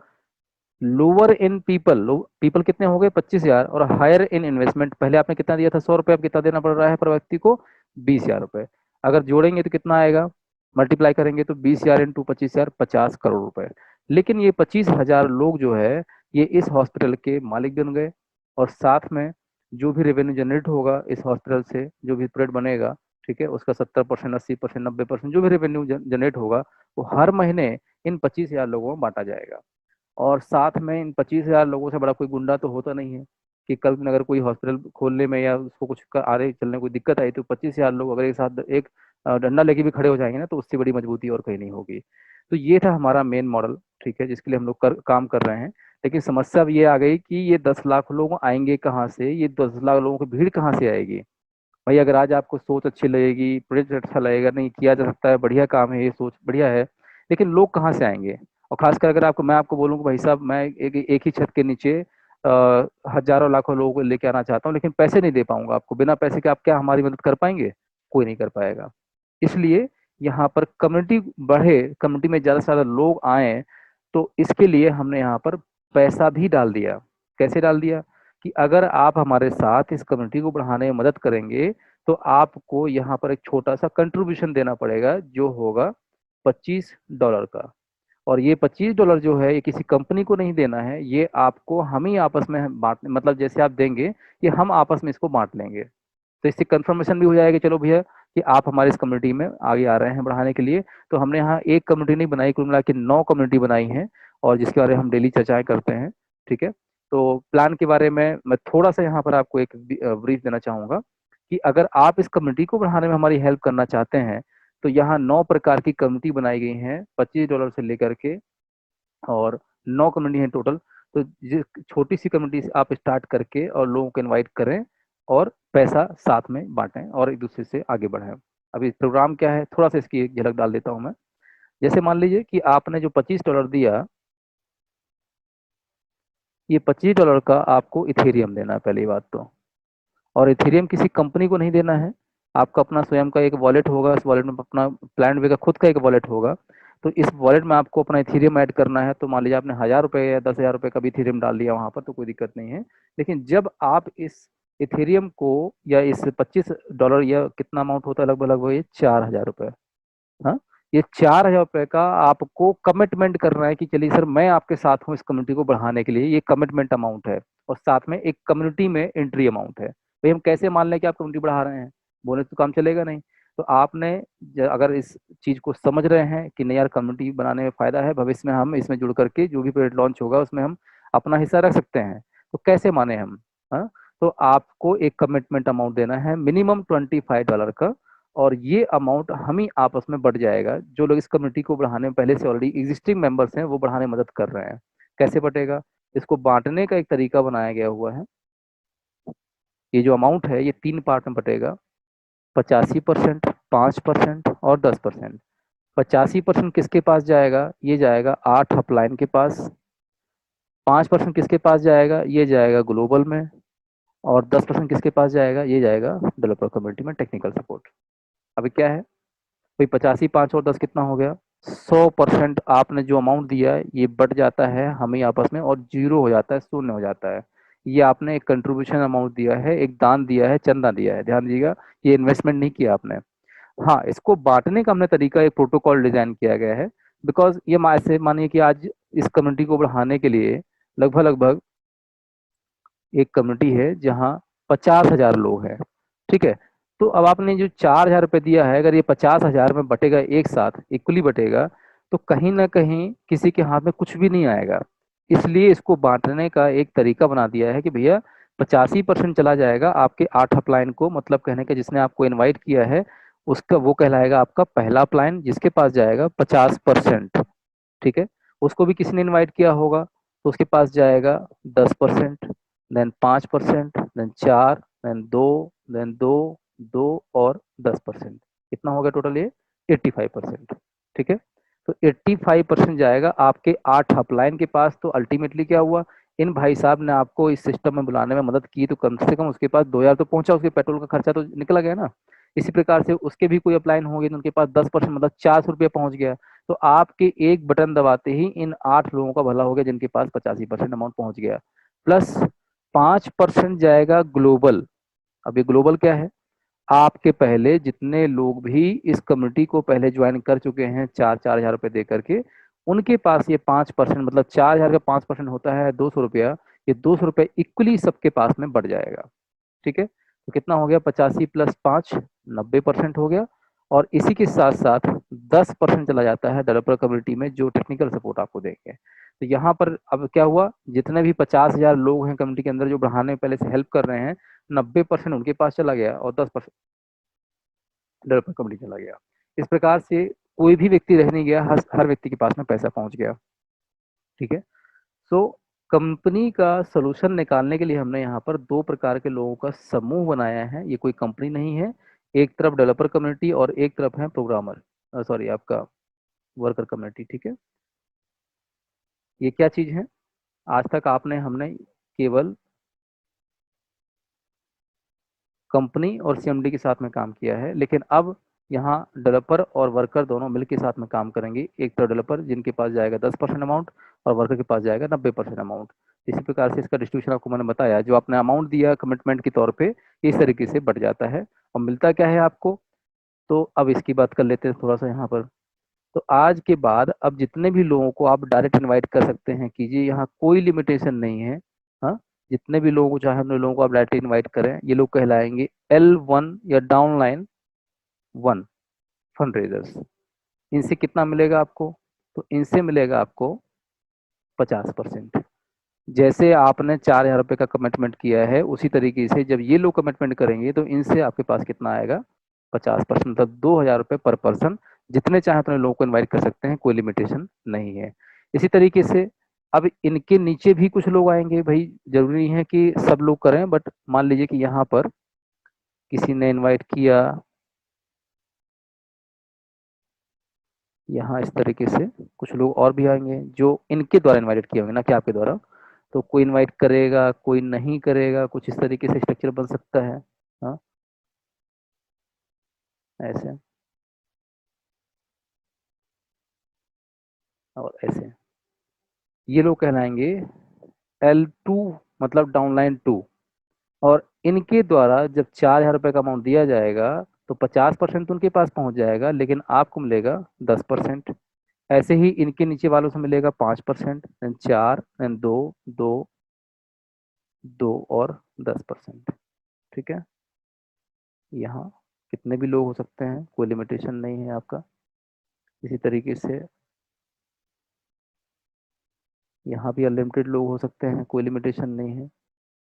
लोअर इन पीपल, पीपल कितने हो गए 25,000, और हायर इन इन्वेस्टमेंट, पहले आपने कितना दिया था 100 रुपये, अब कितना देना पड़ रहा है पर व्यक्ति को, 20,000 रुपये। अगर जोड़ेंगे तो कितना आएगा, मल्टीप्लाई करेंगे तो 20,000 इंटू 25,000, 50 करोड़ रुपए। लेकिन ये 25,000 लोग जो है, ये इस हॉस्पिटल के मालिक बन गए, और साथ में जो भी रेवेन्यू जनरेट होगा इस हॉस्पिटल से, जो भी प्रोडक्ट बनेगा, ठीक है, उसका 70%, 80%, 90% जो भी रेवेन्यू जनरेट होगा, वो हर महीने इन 25,000 लोगों में बांटा जाएगा। और साथ में इन 25,000 लोगों से बड़ा कोई गुंडा तो होता नहीं है, कि कल में अगर कोई हॉस्पिटल खोलने में या उसको कुछ आगे चलने में कोई दिक्कत आई, तो 25,000 लोग अगर एक साथ एक डंडा लेके भी खड़े हो जाएंगे ना, तो उससे बड़ी मजबूती और कहीं नहीं होगी। तो ये था हमारा मेन मॉडल, ठीक है, जिसके लिए हम लोग काम कर रहे हैं। लेकिन समस्या अब ये आ गई कि ये 10 लाख लोग आएंगे कहाँ से, ये 10 लाख लोगों की भीड़ कहाँ से आएगी। भाई अगर आज आपको सोच अच्छी लगेगी, प्रोजेक्ट अच्छा लगेगा, नहीं किया जा सकता है, बढ़िया काम है, ये सोच बढ़िया है, लेकिन लोग कहाँ से आएंगे। और खासकर अगर आपको, मैं आपको बोलूँ कि भाई साहब मैं एक ही छत के नीचे हजारों लाखों लोगों को लेके आना चाहता हूँ, लेकिन पैसे नहीं दे पाऊंगा आपको, बिना पैसे के आप क्या हमारी मदद कर पाएंगे, कोई नहीं कर पाएगा। इसलिए यहाँ पर कम्युनिटी बढ़े, कम्युनिटी में ज़्यादा से ज़्यादा लोग आए, तो इसके लिए हमने यहाँ पर पैसा भी डाल दिया। कैसे डाल दिया, कि अगर आप हमारे साथ इस कम्युनिटी को बढ़ाने में मदद करेंगे, तो आपको यहाँ पर एक छोटा सा कंट्रीब्यूशन देना पड़ेगा, जो होगा $25 का। और ये $25 जो है, ये किसी कंपनी को नहीं देना है, ये आपको हम ही आपस में बांट, मतलब जैसे आप देंगे, कि हम आपस में इसको बांट लेंगे। तो इससे कंफर्मेशन भी हो जाएगा, चलो भैया कि आप हमारे इस कम्युनिटी में आगे आ रहे हैं बढ़ाने के लिए। तो हमने यहाँ एक कम्युनिटी नहीं बनाई, कुल मिला के 9 कम्युनिटी बनाई है, और जिसके बारे में हम डेली चर्चाएं करते हैं, ठीक है। तो प्लान के बारे में मैं थोड़ा सा यहाँ पर आपको एक ब्रीफ देना चाहूँगा, कि अगर आप इस कम्युनिटी को बढ़ाने में हमारी हेल्प करना चाहते हैं, तो यहाँ 9 प्रकार की कम्युनिटी बनाई गई हैं, $25 से लेकर के, और 9 कम्युनिटी हैं टोटल। तो छोटी सी कम्युनिटी से आप स्टार्ट करके और लोगों को इनवाइट करें, और पैसा साथ में बांटें, और एक दूसरे से आगे बढ़ें। अभी प्रोग्राम क्या है, थोड़ा सा इसकी एक झलक डाल देता हूँ मैं। जैसे मान लीजिए कि आपने जो $25 दिया, ये $25 का आपको इथेरियम देना है, पहली बात तो। और इथेरियम किसी कंपनी को नहीं देना है, आपका अपना स्वयं का एक वॉलेट होगा, इस वॉलेट में अपना प्लान वे का खुद का एक वॉलेट होगा। तो इस वॉलेट में आपको अपना इथेरियम ऐड करना है। तो मान लीजिए आपने 1,000 रुपये या 10,000 रुपये का भी इथेरियम डाल दिया वहां पर, तो कोई दिक्कत नहीं है। लेकिन जब आप इस इथेरियम को, या इस $25, या कितना अमाउंट होता है लगभग लगभग, ये 4,000 रुपये, हाँ, ये 4,000 रुपये का आपको कमिटमेंट करना है, कि चलिए सर मैं आपके साथ हूँ इस कम्युनिटी को बढ़ाने के लिए, ये कमिटमेंट अमाउंट है। और साथ में एक कम्युनिटी में एंट्री अमाउंट है। भाई हम कैसे मान लें कि आप कम्युनिटी बढ़ा रहे हैं, बोले तो काम चलेगा नहीं। तो आपने अगर इस चीज को समझ रहे हैं कि नहीं यार कम्युनिटी बनाने में फायदा है, भविष्य में हम इसमें जुड़ करके जो भी प्रोजेक्ट लॉन्च होगा उसमें हम अपना हिस्सा रख सकते हैं, तो कैसे माने हम, हाँ। तो आपको एक कमिटमेंट अमाउंट देना है, मिनिमम $25 का। और ये अमाउंट हम ही आपस में बढ़ जाएगा, जो लोग इस कम्युनिटी को बढ़ाने में पहले से ऑलरेडी एग्जिस्टिंग मेंबर्स हैं, वो बढ़ाने में मदद कर रहे हैं। कैसे बटेगा, इसको बांटने का एक तरीका बनाया गया हुआ है। ये जो अमाउंट है ये 3 पार्ट में बटेगा, 85%, 5% और 10%। 85% किसके पास जाएगा, ये जाएगा 8 अपलाइन के पास। 5% किसके पास जाएगा, ये जाएगा ग्लोबल में। और 10% किसके पास जाएगा, ये जाएगा डेवलपर कम्युनिटी में, टेक्निकल सपोर्ट। अभी क्या है भाई, 85, 5 और 10 कितना हो गया, 100%। आपने जो अमाउंट दिया है ये बढ़ जाता है हम ही आपस में, और जीरो हो जाता है, शून्य हो जाता है। ये आपने एक कंट्रीब्यूशन अमाउंट दिया है, एक दान दिया है, चंदा दिया है, ध्यान दीजिएगा, ये इन्वेस्टमेंट नहीं किया आपने। हाँ, इसको बांटने का हमने तरीका, एक प्रोटोकॉल डिजाइन किया गया है। बिकॉज ये ऐसे मानिए कि आज इस कम्युनिटी को बढ़ाने के लिए लगभग लगभग एक कम्युनिटी है जहाँ 50,000 लोग हैं, ठीक है। तो अब आपने जो 4,000 रुपये दिया है, अगर ये 50,000 में बटेगा, एक साथ इक्वली बटेगा, तो कहीं ना कहीं किसी के हाथ में कुछ भी नहीं आएगा। इसलिए इसको बांटने का एक तरीका बना दिया है, कि भैया 85% चला जाएगा आपके 8 अपलाइन को, मतलब कहने का जिसने आपको इनवाइट किया है उसका वो कहलाएगा आपका पहला प्लान, जिसके पास जाएगा 50%। ठीक है, उसको भी किसी ने इनवाइट किया होगा तो उसके पास जाएगा 10%, देन 5%, देन 4, देन 2, देन 2, 2 और 10%। कितना हो गया टोटल ये? 85%। ठीक है, तो 85% जाएगा आपके 8 अपलाइन के पास। तो अल्टीमेटली क्या हुआ, इन भाई साहब ने आपको इस सिस्टम में बुलाने में मदद की, तो कम से कम उसके पास 2000 तो पहुंचा, उसके पेट्रोल का खर्चा तो निकला गया ना। इसी प्रकार से उसके भी कोई अपलाइन होंगे तो उनके पास 10% मतलब 400 रुपये पहुंच गया। तो आपके एक बटन दबाते ही इन 8 लोगों का भला हो गया जिनके पास 85% अमाउंट पहुंच गया। प्लस 5% जाएगा ग्लोबल। अब ये ग्लोबल क्या है, आपके पहले जितने लोग भी इस कम्युनिटी को पहले ज्वाइन कर चुके हैं 4,000 रुपये दे करके, उनके पास ये 5% मतलब 4,000 का 5% होता है 200 रुपया। ये 200 रुपये इक्वली सबके पास में बढ़ जाएगा। ठीक है, तो कितना हो गया, 85 प्लस 5, 90% हो गया। और इसी के साथ साथ 10% चला जाता है डेवलपर कम्युनिटी में, जो टेक्निकल सपोर्ट आपको देंगे। तो यहाँ पर अब क्या हुआ, जितने भी 50,000 लोग हैं कम्युनिटी के अंदर जो बढ़ाने में पहले से हेल्प कर रहे हैं, 90% उनके पास चला गया और 10% डेवलपर कम्युनिटी चला गया। इस प्रकार से कोई भी व्यक्ति रह नहीं गया, हर व्यक्ति के पास में पैसा पहुंच गया। ठीक है, सो कंपनी का सोल्यूशन निकालने के लिए हमने यहाँ पर दो प्रकार के लोगों का समूह बनाया है। ये कोई कंपनी नहीं है, एक तरफ डेवलपर कम्युनिटी और एक तरफ है प्रोग्रामर, सॉरी आपका वर्कर कम्युनिटी। ठीक है, ये क्या चीज है, आज तक आपने हमने केवल कंपनी और सीएमडी के साथ में काम किया है, लेकिन अब यहाँ डेवलपर और वर्कर दोनों मिलकर साथ में काम करेंगे। एक तो डेवलपर जिनके पास जाएगा 10% अमाउंट और वर्कर के पास जाएगा 90% अमाउंट। इसी प्रकार से इसका डिस्ट्रीब्यूशन आपको मैंने बताया, जो आपने अमाउंट दिया कमिटमेंट के तौर पे इस तरीके से बढ़ जाता है और मिलता क्या है आपको। तो अब इसकी बात कर लेते हैं थोड़ा सा यहाँ पर। तो आज के बाद अब जितने भी लोगों को आप डायरेक्ट इनवाइट कर सकते हैं कीजिए, यहाँ कोई लिमिटेशन नहीं है। हाँ, जितने भी लोगों को चाहे उतने लोगों को आप डायरेक्ट इनवाइट करें, ये लोग कहलाएंगे L1 या डाउनलाइन 1 फंड रेजर्स। इनसे कितना मिलेगा आपको, तो इनसे मिलेगा आपको 50%। जैसे आपने 4,000 रुपये का कमिटमेंट किया है, उसी तरीके से जब ये लोग कमिटमेंट करेंगे तो इनसे आपके पास कितना आएगा, 50%, मतलब 2,000 रुपये पर पर्सन। जितने चाहे उतने लोगों को इन्वाइट कर सकते हैं, कोई लिमिटेशन नहीं है। इसी तरीके से अब इनके नीचे भी कुछ लोग आएंगे भाई, जरूरी नहीं है कि सब लोग करें, बट मान लीजिए कि यहाँ पर किसी ने इनवाइट किया, यहाँ इस तरीके से कुछ लोग और भी आएंगे जो इनके द्वारा इनवाइट किए होंगे, ना कि आपके द्वारा। तो कोई इनवाइट करेगा, कोई नहीं करेगा, कुछ इस तरीके से स्ट्रक्चर बन सकता है। हाँ, ऐसे और ऐसे, ये लोग कहलाएंगे L2 मतलब डाउनलाइन 2। और इनके द्वारा जब 4,000 रुपये का अमाउंट दिया जाएगा तो 50% तो उनके पास पहुंच जाएगा, लेकिन आपको मिलेगा 10%। ऐसे ही इनके नीचे वालों से मिलेगा 5%, देन 4, देन 2, 2, 2 और 10%। ठीक है, यहाँ कितने भी लोग हो सकते हैं, कोई लिमिटेशन नहीं है आपका। इसी तरीके से यहाँ भी अनलिमिटेड लोग हो सकते हैं, कोई लिमिटेशन नहीं है।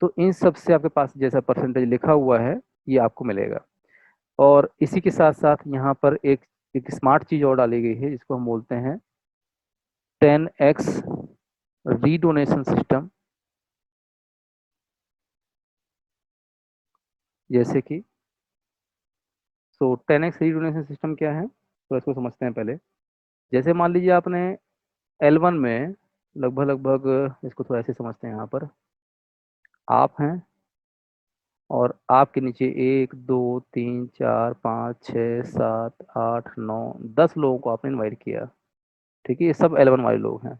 तो इन सब से आपके पास जैसा परसेंटेज लिखा हुआ है ये आपको मिलेगा। और इसी के साथ साथ यहाँ पर एक स्मार्ट चीज और डाली गई है, जिसको हम बोलते हैं 10x रीडोनेशन सिस्टम। जैसे कि, सो 10x रीडोनेशन सिस्टम क्या है, तो इसको समझते हैं पहले। जैसे मान लीजिए आपने L1 में लगभग लगभग, इसको थोड़ा ऐसे समझते हैं, यहाँ पर आप हैं और आपके नीचे 1, 2, 3, 4, 5, 6, 7, 8, 9, 10 लोगों को आपने इनवाइट किया। ठीक है, ये सब L1 वाले लोग हैं।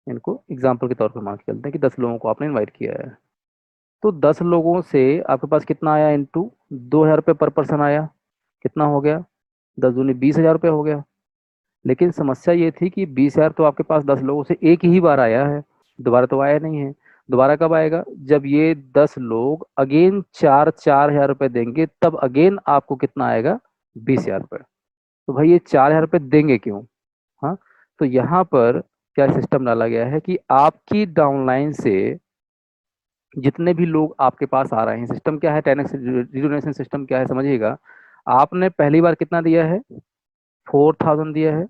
इनको एग्जाम्पल के तौर पर मान के चलते हैं कि 10 लोगों को आपने इनवाइट किया है। तो 10 लोगों से आपके पास कितना आया, इंटू 2,000 रुपये पर पर्सन आया। कितना हो गया, 10 दूनी 20,000 रुपये हो गया। लेकिन समस्या ये थी कि 20,000 तो आपके पास 10 लोगों से एक ही बार आया है, दोबारा तो आया नहीं है। दोबारा कब आएगा, जब ये 10 लोग अगेन 4,000 देंगे, तब अगेन आपको कितना आएगा, 20,000 रुपये। तो भाई ये 4,000 देंगे क्यों। हाँ, तो यहाँ पर क्या सिस्टम डाला गया है कि आपकी डाउनलाइन से जितने भी लोग आपके पास आ रहे हैं, सिस्टम क्या है, 10x रिडोनेशन सिस्टम क्या है समझिएगा। आपने पहली बार कितना दिया है, 4000 दिया है,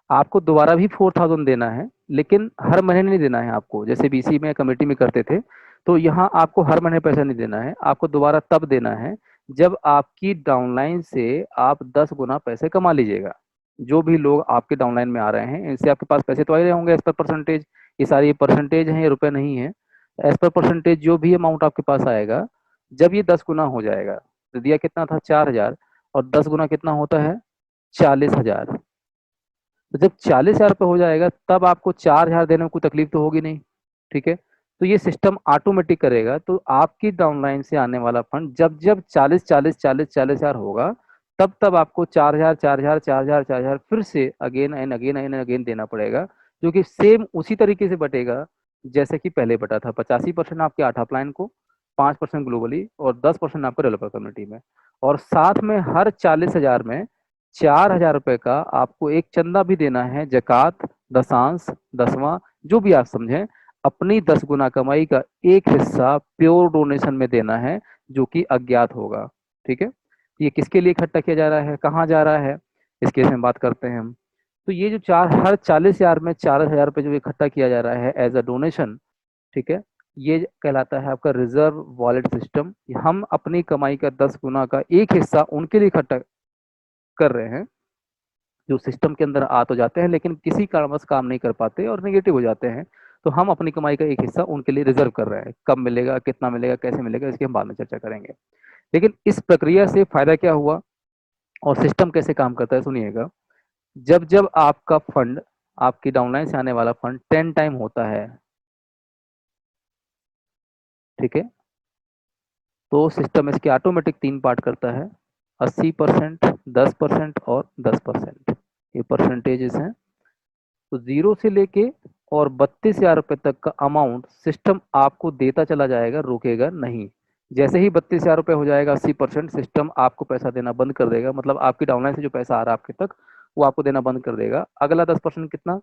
आपको दोबारा भी 4000 देना है, लेकिन हर महीने नहीं देना है आपको, जैसे बीसी में कमेटी में करते थे। तो यहाँ आपको हर महीने पैसा नहीं देना है, आपको दोबारा तब देना है जब आपकी डाउनलाइन से आप 10 गुना पैसे कमा लीजिएगा। जो भी लोग आपके डाउनलाइन में आ रहे हैं, इनसे आपके पास पैसे तो आ ही रहे होंगे एज पर परसेंटेज। ये सारी परसेंटेज हैं, ये रुपए नहीं है। एज पर परसेंटेज जो भी अमाउंट आपके पास आएगा, जब ये 10 गुना हो जाएगा, तो दिया कितना था, 4000, और 10 गुना कितना होता है, 40,000। तो जब 40,000 रुपये हो जाएगा, तब आपको 4,000 देने में कोई तकलीफ तो होगी नहीं। ठीक है। तो ये सिस्टम ऑटोमेटिक करेगा, तो आपकी डाउनलाइन से आने वाला फंड जब जब 40,000 होगा, तब तब आपको 4,000 4,000 4,000 4,000 फिर से again and again and again देना पड़ेगा, जो कि सेम उसी तरीके से बटेगा जैसे कि पहले बटा था। 85% आपके 8 अपलाइन को, 5% ग्लोबली, और 10% आपको डेवलपर कम्युनिटी में। और साथ में हर 40,000 में 4,000 रुपये का आपको एक चंदा भी देना है, जक़ात, दशांश, दसवां, जो भी आप समझें। अपनी 10 गुना कमाई का एक हिस्सा प्योर डोनेशन में देना है, जो कि अज्ञात होगा। ठीक है। ये किसके लिए इकट्ठा किया जा रहा है, कहाँ जा रहा है, इसके में बात करते हैं हम। तो ये जो हर 40,000 में 4,000 रुपये जो इकट्ठा किया जा रहा है एज अ डोनेशन, ठीक है, ये कहलाता है आपका रिजर्व वॉलेट सिस्टम। हम अपनी कमाई का 10 गुना का एक हिस्सा उनके लिए इकट्ठा कर रहे हैं, जो सिस्टम के अंदर आ तो जाते हैं लेकिन किसी कारणवश काम नहीं कर पाते और नेगेटिव हो जाते हैं। तो हम अपनी कमाई का एक हिस्सा उनके लिए रिजर्व कर रहे हैं। कब मिलेगा, कितना मिलेगा, कैसे मिलेगा, इसकी हम बाद में चर्चा करेंगे। लेकिन इस प्रक्रिया से फायदा क्या हुआ और सिस्टम कैसे काम करता है, सुनिएगा। जब जब आपका फंड, आपकी डाउनलाइन से आने वाला फंड 10 टाइम होता है, ठीक है, तो सिस्टम इसके ऑटोमेटिक 3 पार्ट करता है, 80%, 10% और 10%। ये परसेंटेजेस हैं। तो 0 से लेके और 32,000 रुपये तक का अमाउंट सिस्टम आपको देता चला जाएगा, रोकेगा नहीं। जैसे ही 32,000 रुपये हो जाएगा, 80%, सिस्टम आपको पैसा देना बंद कर देगा। मतलब आपकी डाउनलाइन से जो पैसा आ रहा है आपके तक, वो आपको देना बंद कर देगा। अगला 10% कितना,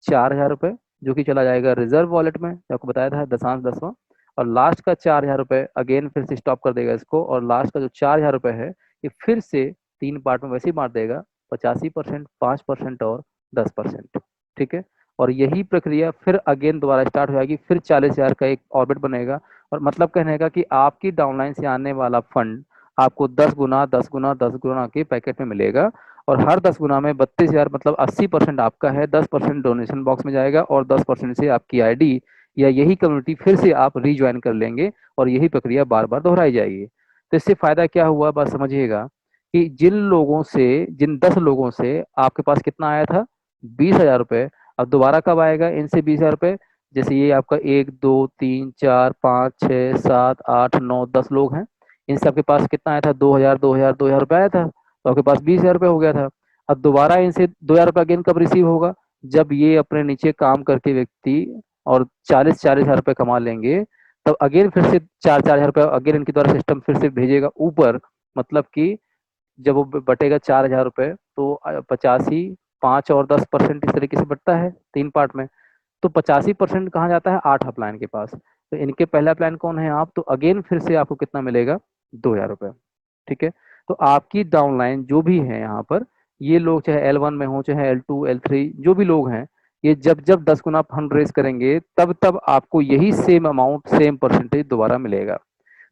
4,000 रुपये, जो कि चला जाएगा रिजर्व वॉलेट में, जो आपको बताया था, दशांश दसवां। और लास्ट का 4,000 रुपये अगेन फिर से स्टॉप कर देगा इसको, और लास्ट का जो 4,000 रुपये है, ये फिर से 3 पार्ट में वैसे ही बांट देगा, 85%, 5% और 10%। ठीक है। और यही प्रक्रिया फिर अगेन दोबारा स्टार्ट हो जाएगी, फिर 40,000 का एक ऑर्बिट बनेगा। और मतलब कहने का कि आपकी डाउनलाइन से आने वाला फंड आपको 10 गुना 10 गुना 10 गुना के पैकेट में मिलेगा। और हर 10 गुना में 32,000, मतलब 80% आपका है, 10% डोनेशन बॉक्स में जाएगा, और 10% से आपकी आईडी या यही कम्युनिटी फिर से आप रीज्वाइन कर लेंगे, और यही प्रक्रिया बार बार दोहराई जाएगी। तो इससे फायदा क्या हुआ, बात समझिएगा, कि जिन 10 लोगों से आपके पास कितना आया था, 20,000 रुपये, अब दोबारा कब आएगा इनसे 20,000 रुपये, जैसे ये आपका 1 2 3 4 5 6 7 8 9 10 लोग हैं, इनसे आपके पास कितना आया था, 2,000 2,000 2,000 रुपये आया था, तो आपके पास 20,000 रुपये हो गया था। अब दोबारा इनसे 2,000 रुपये अगेन कब रिसीव होगा, जब ये अपने नीचे काम करके व्यक्ति और 40,000 कमा लेंगे, तब अगेन फिर से 4,000 अगेन इनके द्वारा सिस्टम फिर से भेजेगा ऊपर। मतलब कि जब वो बटेगा 4,000 तो 85, 5 और 10% इस तरीके से बटता है 3 पार्ट में। तो 85% कहाँ जाता है, 8 अपलाइन के पास। तो इनके पहला प्लान कौन है आप, तो अगेन फिर से आपको कितना मिलेगा, 2,000 रुपये। ठीक है। तो आपकी डाउनलाइन जो भी है यहाँ पर, ये लोग चाहे L1 में हो, चाहे L2 L3, जो भी लोग हैं, ये जब जब 10 गुना फंड रेज करेंगे, तब तब आपको यही सेम अमाउंट, सेम परसेंटेज दोबारा मिलेगा।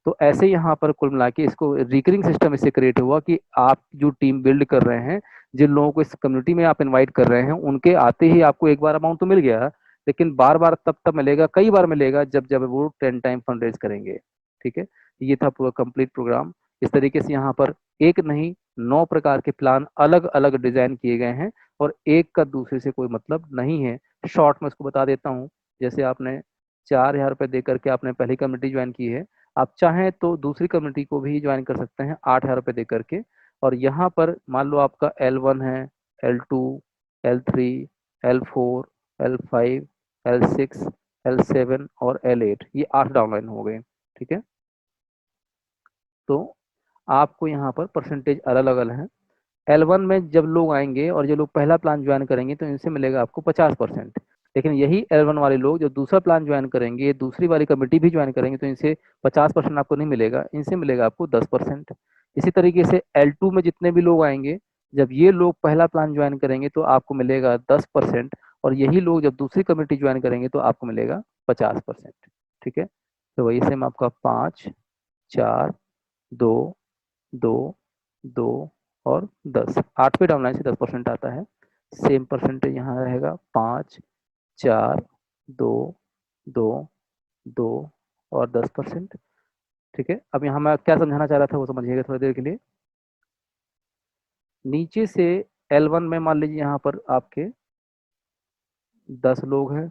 तो ऐसे यहाँ पर कुल मिला के इसको रिकरिंग सिस्टम इससे क्रिएट हुआ कि आप जो टीम बिल्ड कर रहे हैं, जिन लोगों को इस कम्युनिटी में आप इनवाइट कर रहे हैं, उनके आते ही आपको एक बार अमाउंट तो मिल गया, लेकिन बार बार तब तब मिलेगा, कई बार मिलेगा, जब जब वो 10 टाइम फंड रेज करेंगे। ठीक है। ये था पूरा कंप्लीट प्रोग्राम। इस तरीके से यहाँ पर एक नहीं, 9 प्रकार के प्लान अलग अलग डिजाइन किए गए हैं, और एक का दूसरे से कोई मतलब नहीं है। शॉर्ट में इसको बता देता हूँ। जैसे आपने 4,000 रुपये दे करके आपने पहली कम्युनिटी ज्वाइन की है, आप चाहें तो दूसरी कम्युनिटी को भी ज्वाइन कर सकते हैं 8,000 रुपये दे करके। और यहाँ पर मान लो आपका L1 है, L2, L3, L4, L5, L6, L7 और L8, ये 8 डाउनलाइन हो गए। ठीक है। तो आपको यहाँ पर परसेंटेज अलग अलग है। L1 में जब लोग आएंगे और जो लोग पहला प्लान ज्वाइन करेंगे, तो इनसे मिलेगा आपको 50%। लेकिन यही L1 वाले लोग जब दूसरा प्लान ज्वाइन करेंगे, दूसरी वाली कमेटी भी ज्वाइन करेंगे, तो इनसे 50% आपको नहीं मिलेगा, इनसे मिलेगा आपको 10%। इसी तरीके से L2 में जितने भी लोग आएंगे, जब ये लोग पहला प्लान ज्वाइन करेंगे तो आपको मिलेगा 10%, और यही लोग जब दूसरी कमेटी ज्वाइन करेंगे तो आपको मिलेगा 50%। ठीक है, तो वही सेम आपका 5, 4, 2, 2, 2 और 10, 8वें डाउनलाइन से 10% आता है। सेम परसेंटेज यहाँ रहेगा 5, 4, 2, 2, 2 और 10%। ठीक है, अब यहाँ मैं क्या समझाना चाह रहा था वो समझिएगा थोड़ी देर के लिए। नीचे से L1 में मान लीजिए यहाँ पर आपके 10 लोग हैं,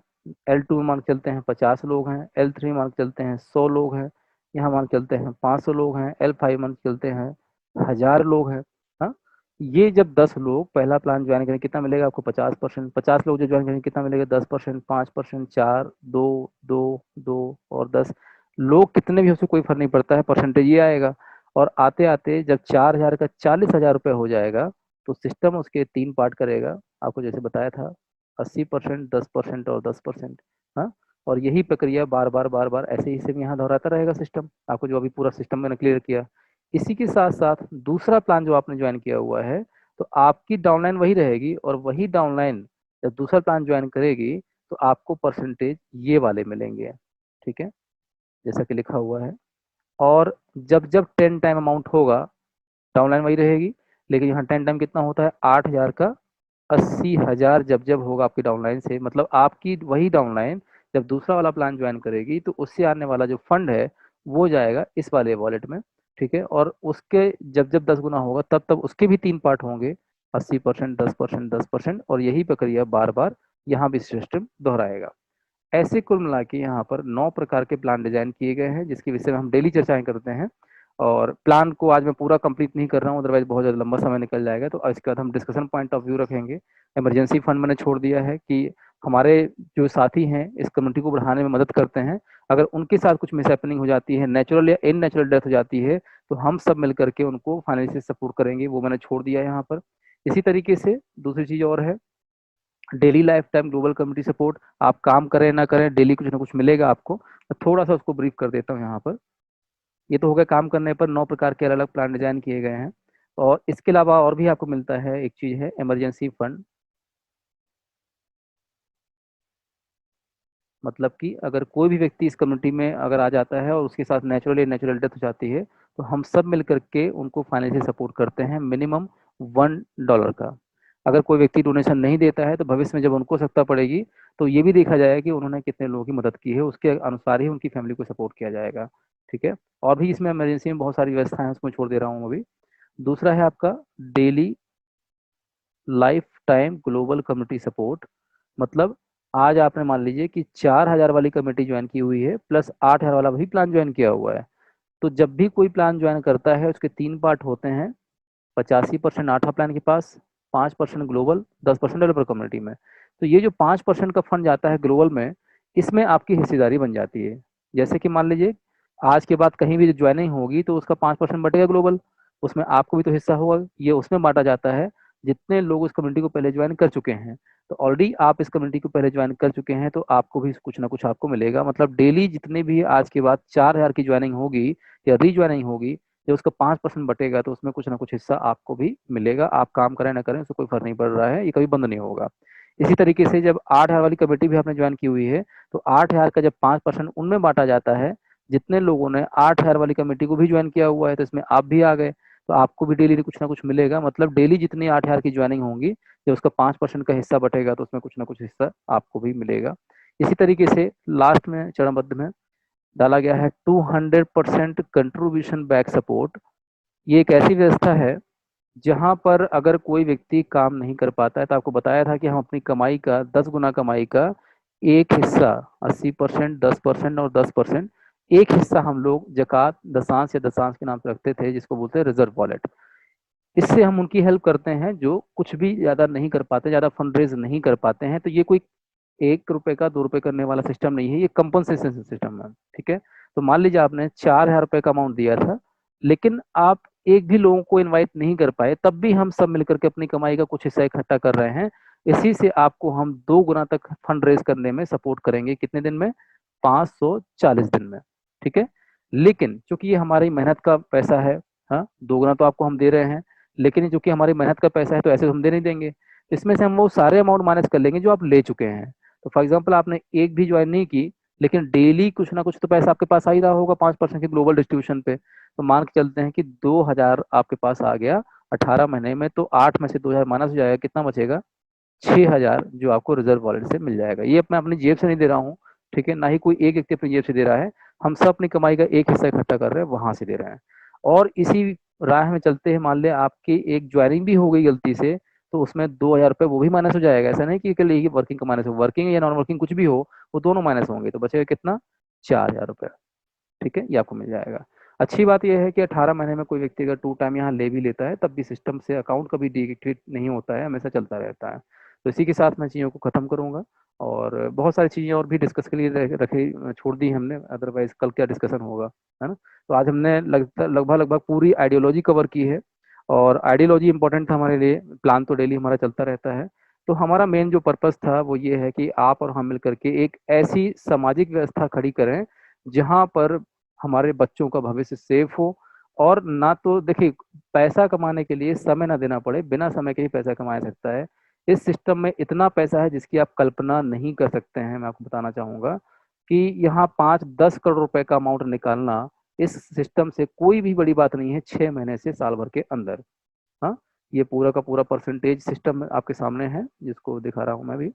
L2 में मान के चलते हैं 50 लोग हैं, L3 मान के चलते हैं 100 लोग हैं, यहाँ मान के चलते हैं 500 लोग हैं, L5 मान के चलते हैं 1000 लोग हैं। हाँ, ये जब 10 लोग पहला प्लान ज्वाइन करेंगे कितना मिलेगा आपको 50%। 50 लोग जो ज्वाइन करेंगे कितना मिलेगा 10%, 5%, 4, 2, 2, 2 और 10। लोग कितने भी उससे कोई फर्क नहीं पड़ता है, परसेंटेज ये आएगा। और आते आते जब 4000 का 40,000 रुपये हो जाएगा तो सिस्टम उसके 3 पार्ट करेगा, आपको जैसे बताया था, 80%, 10% और 10%। हाँ, और यही प्रक्रिया बार बार बार बार ऐसे ही से यहाँ दोहराता रहेगा सिस्टम, आपको जो अभी पूरा सिस्टम मैंने क्लियर किया। इसी के साथ साथ दूसरा प्लान जो आपने ज्वाइन किया हुआ है, तो आपकी डाउनलाइन वही रहेगी, और वही डाउनलाइन जब दूसरा प्लान ज्वाइन करेगी तो आपको परसेंटेज ये वाले मिलेंगे। ठीक है, जैसा कि लिखा हुआ है। और जब जब 10 टाइम अमाउंट होगा, डाउनलाइन वही रहेगी, लेकिन यहाँ 10 टाइम कितना होता है 8000 का 80,000 जब जब होगा आपकी डाउनलाइन से, मतलब आपकी वही डाउनलाइन जब दूसरा वाला प्लान ज्वाइन करेगी तो उससे आने वाला जो फंड है वो जाएगा इस वाले वॉलेट में। ठीक है, और उसके जब जब 10 गुना होगा तब तब उसके भी 3 पार्ट होंगे, 80%, 10%, 10%, और यही प्रक्रिया बार बार यहाँ भी सिस्टम दोहराएगा। ऐसे कुल मिला के यहाँ पर 9 प्रकार के प्लान डिजाइन किए गए हैं, जिसके विषय में हम डेली चर्चाएं करते हैं। और प्लान को आज मैं पूरा कंप्लीट नहीं कर रहा हूँ, अदरवाइज बहुत ज़्यादा लंबा समय निकल जाएगा, तो इसके बाद हम डिस्कशन पॉइंट ऑफ व्यू रखेंगे। इमरजेंसी फंड मैंने छोड़ दिया है कि हमारे जो साथी हैं इस कम्युनिटी को बढ़ाने में मदद करते हैं, अगर उनके साथ कुछ मिसहैपनिंग हो जाती है, नेचुरल या इननेचुरल डेथ हो जाती है, तो हम सब मिल करके उनको फाइनेंशियल सपोर्ट करेंगे, वो मैंने छोड़ दिया है यहाँ पर। इसी तरीके से दूसरी चीज़ और है, daily life time global community support. आप काम करें ना करें, डेली कुछ ना कुछ मिलेगा आपको। मैं थोड़ा सा उसको ब्रीफ कर देता हूँ यहाँ पर। ये तो हो गया काम करने पर 9 प्रकार के अलग अलग प्लान डिजाइन किए गए हैं। और इसके अलावा और भी आपको मिलता है, एक चीज़ है इमरजेंसी फंड। मतलब कि अगर कोई भी व्यक्ति इस कम्युनिटी में अगर आ जाता है और उसके साथ नेचुरल डेथ हो जाती है, तो हम सब मिल करके उनको फाइनेंशियल सपोर्ट करते हैं, मिनिमम $1 का। अगर कोई व्यक्ति डोनेशन नहीं देता है तो भविष्य में जब उनको आवश्यकता पड़ेगी तो ये भी देखा जाएगा कि उन्होंने कितने लोगों की मदद की है, उसके अनुसार ही उनकी फैमिली को सपोर्ट किया जाएगा। ठीक है, और भी इसमें इमरजेंसी में बहुत सारी व्यवस्थाएं हैं, उसको छोड़ दे रहा हूँ अभी। दूसरा है आपका daily life time global community support. मतलब आज आपने मान लीजिए कि 4000 वाली कमेटी ज्वाइन की हुई है, प्लस 8000 वाला भी प्लान ज्वाइन किया हुआ है, तो जब भी कोई प्लान ज्वाइन करता है उसके 3 पार्ट होते हैं। 85% आठा प्लान के पास, 5% ग्लोबल, 10% डेवलपर कम्युनिटी में। तो ये जो 5% का फंड जाता है ग्लोबल में, इसमें आपकी हिस्सेदारी बन जाती है। जैसे कि मान लीजिए आज के बाद कहीं भी ज्वाइनिंग होगी तो उसका 5% बटेगा ग्लोबल, उसमें आपको भी तो हिस्सा होगा, ये उसमें बांटा जाता है जितने लोग उस कम्युनिटी को पहले ज्वाइन कर चुके हैं। तो ऑलरेडी आप इस कम्युनिटी को पहले ज्वाइन कर चुके हैं तो आपको भी कुछ ना कुछ आपको मिलेगा। मतलब डेली जितने भी आज के बाद 4000 की ज्वाइनिंग होगी या रीज्वाइनिंग होगी, जब उसका 5% बटेगा तो उसमें कुछ ना कुछ हिस्सा आपको भी मिलेगा। आप काम करें ना करें उससे कोई फर्क नहीं पड़ रहा है, ये कभी बंद नहीं होगा। इसी तरीके से जब 8000 वाली कमेटी भी आपने ज्वाइन की हुई है, तो 8000 का जब 5% उनमें बांटा जाता है, जितने लोगों ने 8000 वाली कमेटी को भी ज्वाइन किया हुआ है तो इसमें आप भी आ गए, तो आपको भी डेली कुछ ना कुछ मिलेगा। मतलब डेली जितनी 8000 की ज्वाइनिंग होंगी, जब उसका 5% का हिस्सा बटेगा तो उसमें कुछ ना कुछ हिस्सा आपको भी मिलेगा। इसी तरीके से लास्ट में चरणबद्ध में डाला गया है 200% कंट्रीब्यूशन बैक सपोर्ट। ये एक ऐसी व्यवस्था है जहां पर अगर कोई व्यक्ति काम नहीं कर पाता है, तो आपको बताया था कि हम अपनी कमाई का 10 गुना कमाई का एक हिस्सा, 80%, 10% और 10%, एक हिस्सा हम लोग जक़ात, दशांश या दशांश के नाम से रखते थे, जिसको बोलते हैं रिजर्व वॉलेट। इससे हम उनकी हेल्प करते हैं जो कुछ भी ज़्यादा नहीं कर पाते, ज़्यादा फंड रेज नहीं कर पाते हैं। तो ये कोई 1 रुपए का 2 रुपए करने वाला सिस्टम नहीं है, ये कंपनसेशन सिस्टम है। ठीक है, तो मान लीजिए आपने 4000 रुपये का अमाउंट दिया था, लेकिन आप एक भी लोगों को इनवाइट नहीं कर पाए, तब भी हम सब मिलकर के अपनी कमाई का कुछ हिस्सा इकट्ठा कर रहे हैं, इसी से आपको हम 2 गुना तक फंड रेज करने में सपोर्ट करेंगे। कितने दिन में? 540 दिन में। ठीक है, लेकिन चूंकि ये हमारी मेहनत का पैसा है, हाँ 2 गुना तो आपको हम दे रहे हैं, लेकिन चूंकि हमारी मेहनत का पैसा है तो ऐसे तो हम दे नहीं देंगे। इसमें से हम वो सारे अमाउंट माइनस कर लेंगे जो आप ले चुके हैं। तो फॉर एग्जाम्पल आपने एक भी ज्वाइन नहीं की, लेकिन डेली कुछ ना कुछ तो पैसा आपके पास आ ही रहा होगा 5% की ग्लोबल डिस्ट्रीब्यूशन पे। तो मान के चलते हैं कि 2,000 आपके पास आ गया 18 महीने में, तो 8 में से 2,000 माइनस हो जाएगा, कितना बचेगा? 6,000, जो आपको रिजर्व वॉलेट से मिल जाएगा। ये मैं अपनी जेब से नहीं दे रहा हूँ, ठीक है, ना ही कोई एक व्यक्ति अपनी जेब से दे रहा है। हम सब अपनी कमाई का एक हिस्सा इकट्ठा कर रहे हैं, वहां से दे रहे हैं। और इसी राह में चलते हैं, मान लिया आपकी एक ज्वाइनिंग भी हो गई गलती से, तो उसमें 2,000 रुपये वो भी माइनस हो जाएगा। ऐसा नहीं कि केवल वर्किंग का माइनस हो, वर्किंग या नॉन वर्किंग कुछ भी हो, वो दोनों माइनस होंगे, तो बचेगा कितना? 4,000 रुपये। ठीक है, ये आपको मिल जाएगा। अच्छी बात यह है कि 18 महीने में कोई व्यक्ति अगर 2 टाइम यहाँ ले भी लेता है, तब भी सिस्टम से अकाउंट कभी डीएक्टिवेट नहीं होता है, हमेशा चलता रहता है। तो इसी के साथ मैं चीज़ों को ख़त्म करूँगा। और बहुत सारी चीज़ें और भी डिस्कस के लिए रखी छोड़ दी हमने, अदरवाइज कल क्या डिस्कशन होगा, है ना। तो आज हमने लगभग लगभग पूरी आइडियोलॉजी कवर की है, और आइडियोलॉजी इंपॉर्टेंट था हमारे लिए। प्लान तो डेली हमारा चलता रहता है। तो हमारा मेन जो पर्पस था वो ये है कि आप और हम मिलकर के एक ऐसी सामाजिक व्यवस्था खड़ी करें जहाँ पर हमारे बच्चों का भविष्य सेफ हो। और ना तो देखिए, पैसा कमाने के लिए समय ना देना पड़े, बिना समय के ही पैसा कमाया सकता है। इस सिस्टम में इतना पैसा है जिसकी आप कल्पना नहीं कर सकते हैं। मैं आपको बताना चाहूंगा कि यहाँ 5-10 करोड़ रुपए का अमाउंट निकालना इस सिस्टम से कोई भी बड़ी बात नहीं है, 6 महीने से साल भर के अंदर। हाँ, ये पूरा का पूरा परसेंटेज सिस्टम आपके सामने है, जिसको दिखा रहा हूँ मैं भी।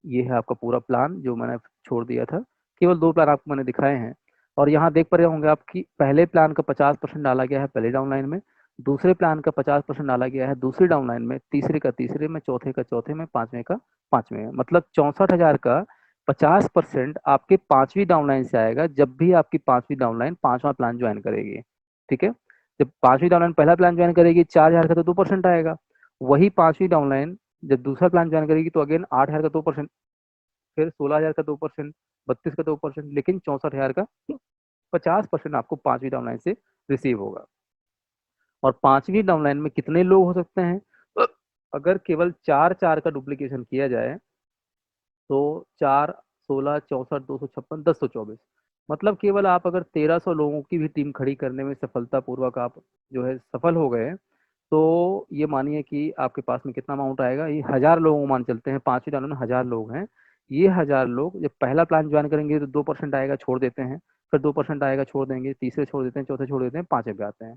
ये है आपका पूरा प्लान जो मैंने छोड़ दिया था। केवल 2 प्लान आपको मैंने दिखाए हैं। और यहाँ देख पा रहे होंगे आप कि पहले प्लान का 50% डाला गया है पहले डाउनलाइन में, दूसरे प्लान का 50% डाला गया है दूसरी डाउनलाइन में, तीसरे का तीसरे में, चौथे का चौथे में, पांचवें का पांचवें में। मतलब 64,000 का 50% आपके पांचवी डाउनलाइन से आएगा, जब भी आपकी पांचवी डाउनलाइन पांचवा प्लान ज्वाइन करेगी। ठीक है, जब पांचवी डाउनलाइन पहला प्लान ज्वाइन करेगी 4,000 का तो 2% आएगा। वही पांचवी डाउनलाइन जब दूसरा प्लान ज्वाइन करेगी तो अगेन 8,000 का 2%, फिर 16,000 का 2%, 32 का 2%, लेकिन 64,000 का 50% आपको पांचवी डाउनलाइन से रिसीव होगा। और पांचवी डाउनलाइन में कितने लोग हो सकते हैं? अगर केवल 4-4 का डुप्लीकेशन किया जाए तो 4, 16, 64, 256, 1024, मतलब केवल आप अगर 1,300 लोगों की भी टीम खड़ी करने में सफलतापूर्वक आप जो है सफल हो गए, तो ये मानिए कि आपके पास में कितना अमाउंट आएगा। ये 1,000 लोगों को मान चलते हैं, पांचवी डाउनलाइन में 1,000 लोग हैं। ये 1,000 लोग जब पहला प्लान ज्वाइन करेंगे तो 2% आएगा, छोड़ देते हैं। फिर 2% आएगा, छोड़ देंगे। तीसरे छोड़ देते हैं, चौथे छोड़ देते हैं, पांचवें पे आते हैं।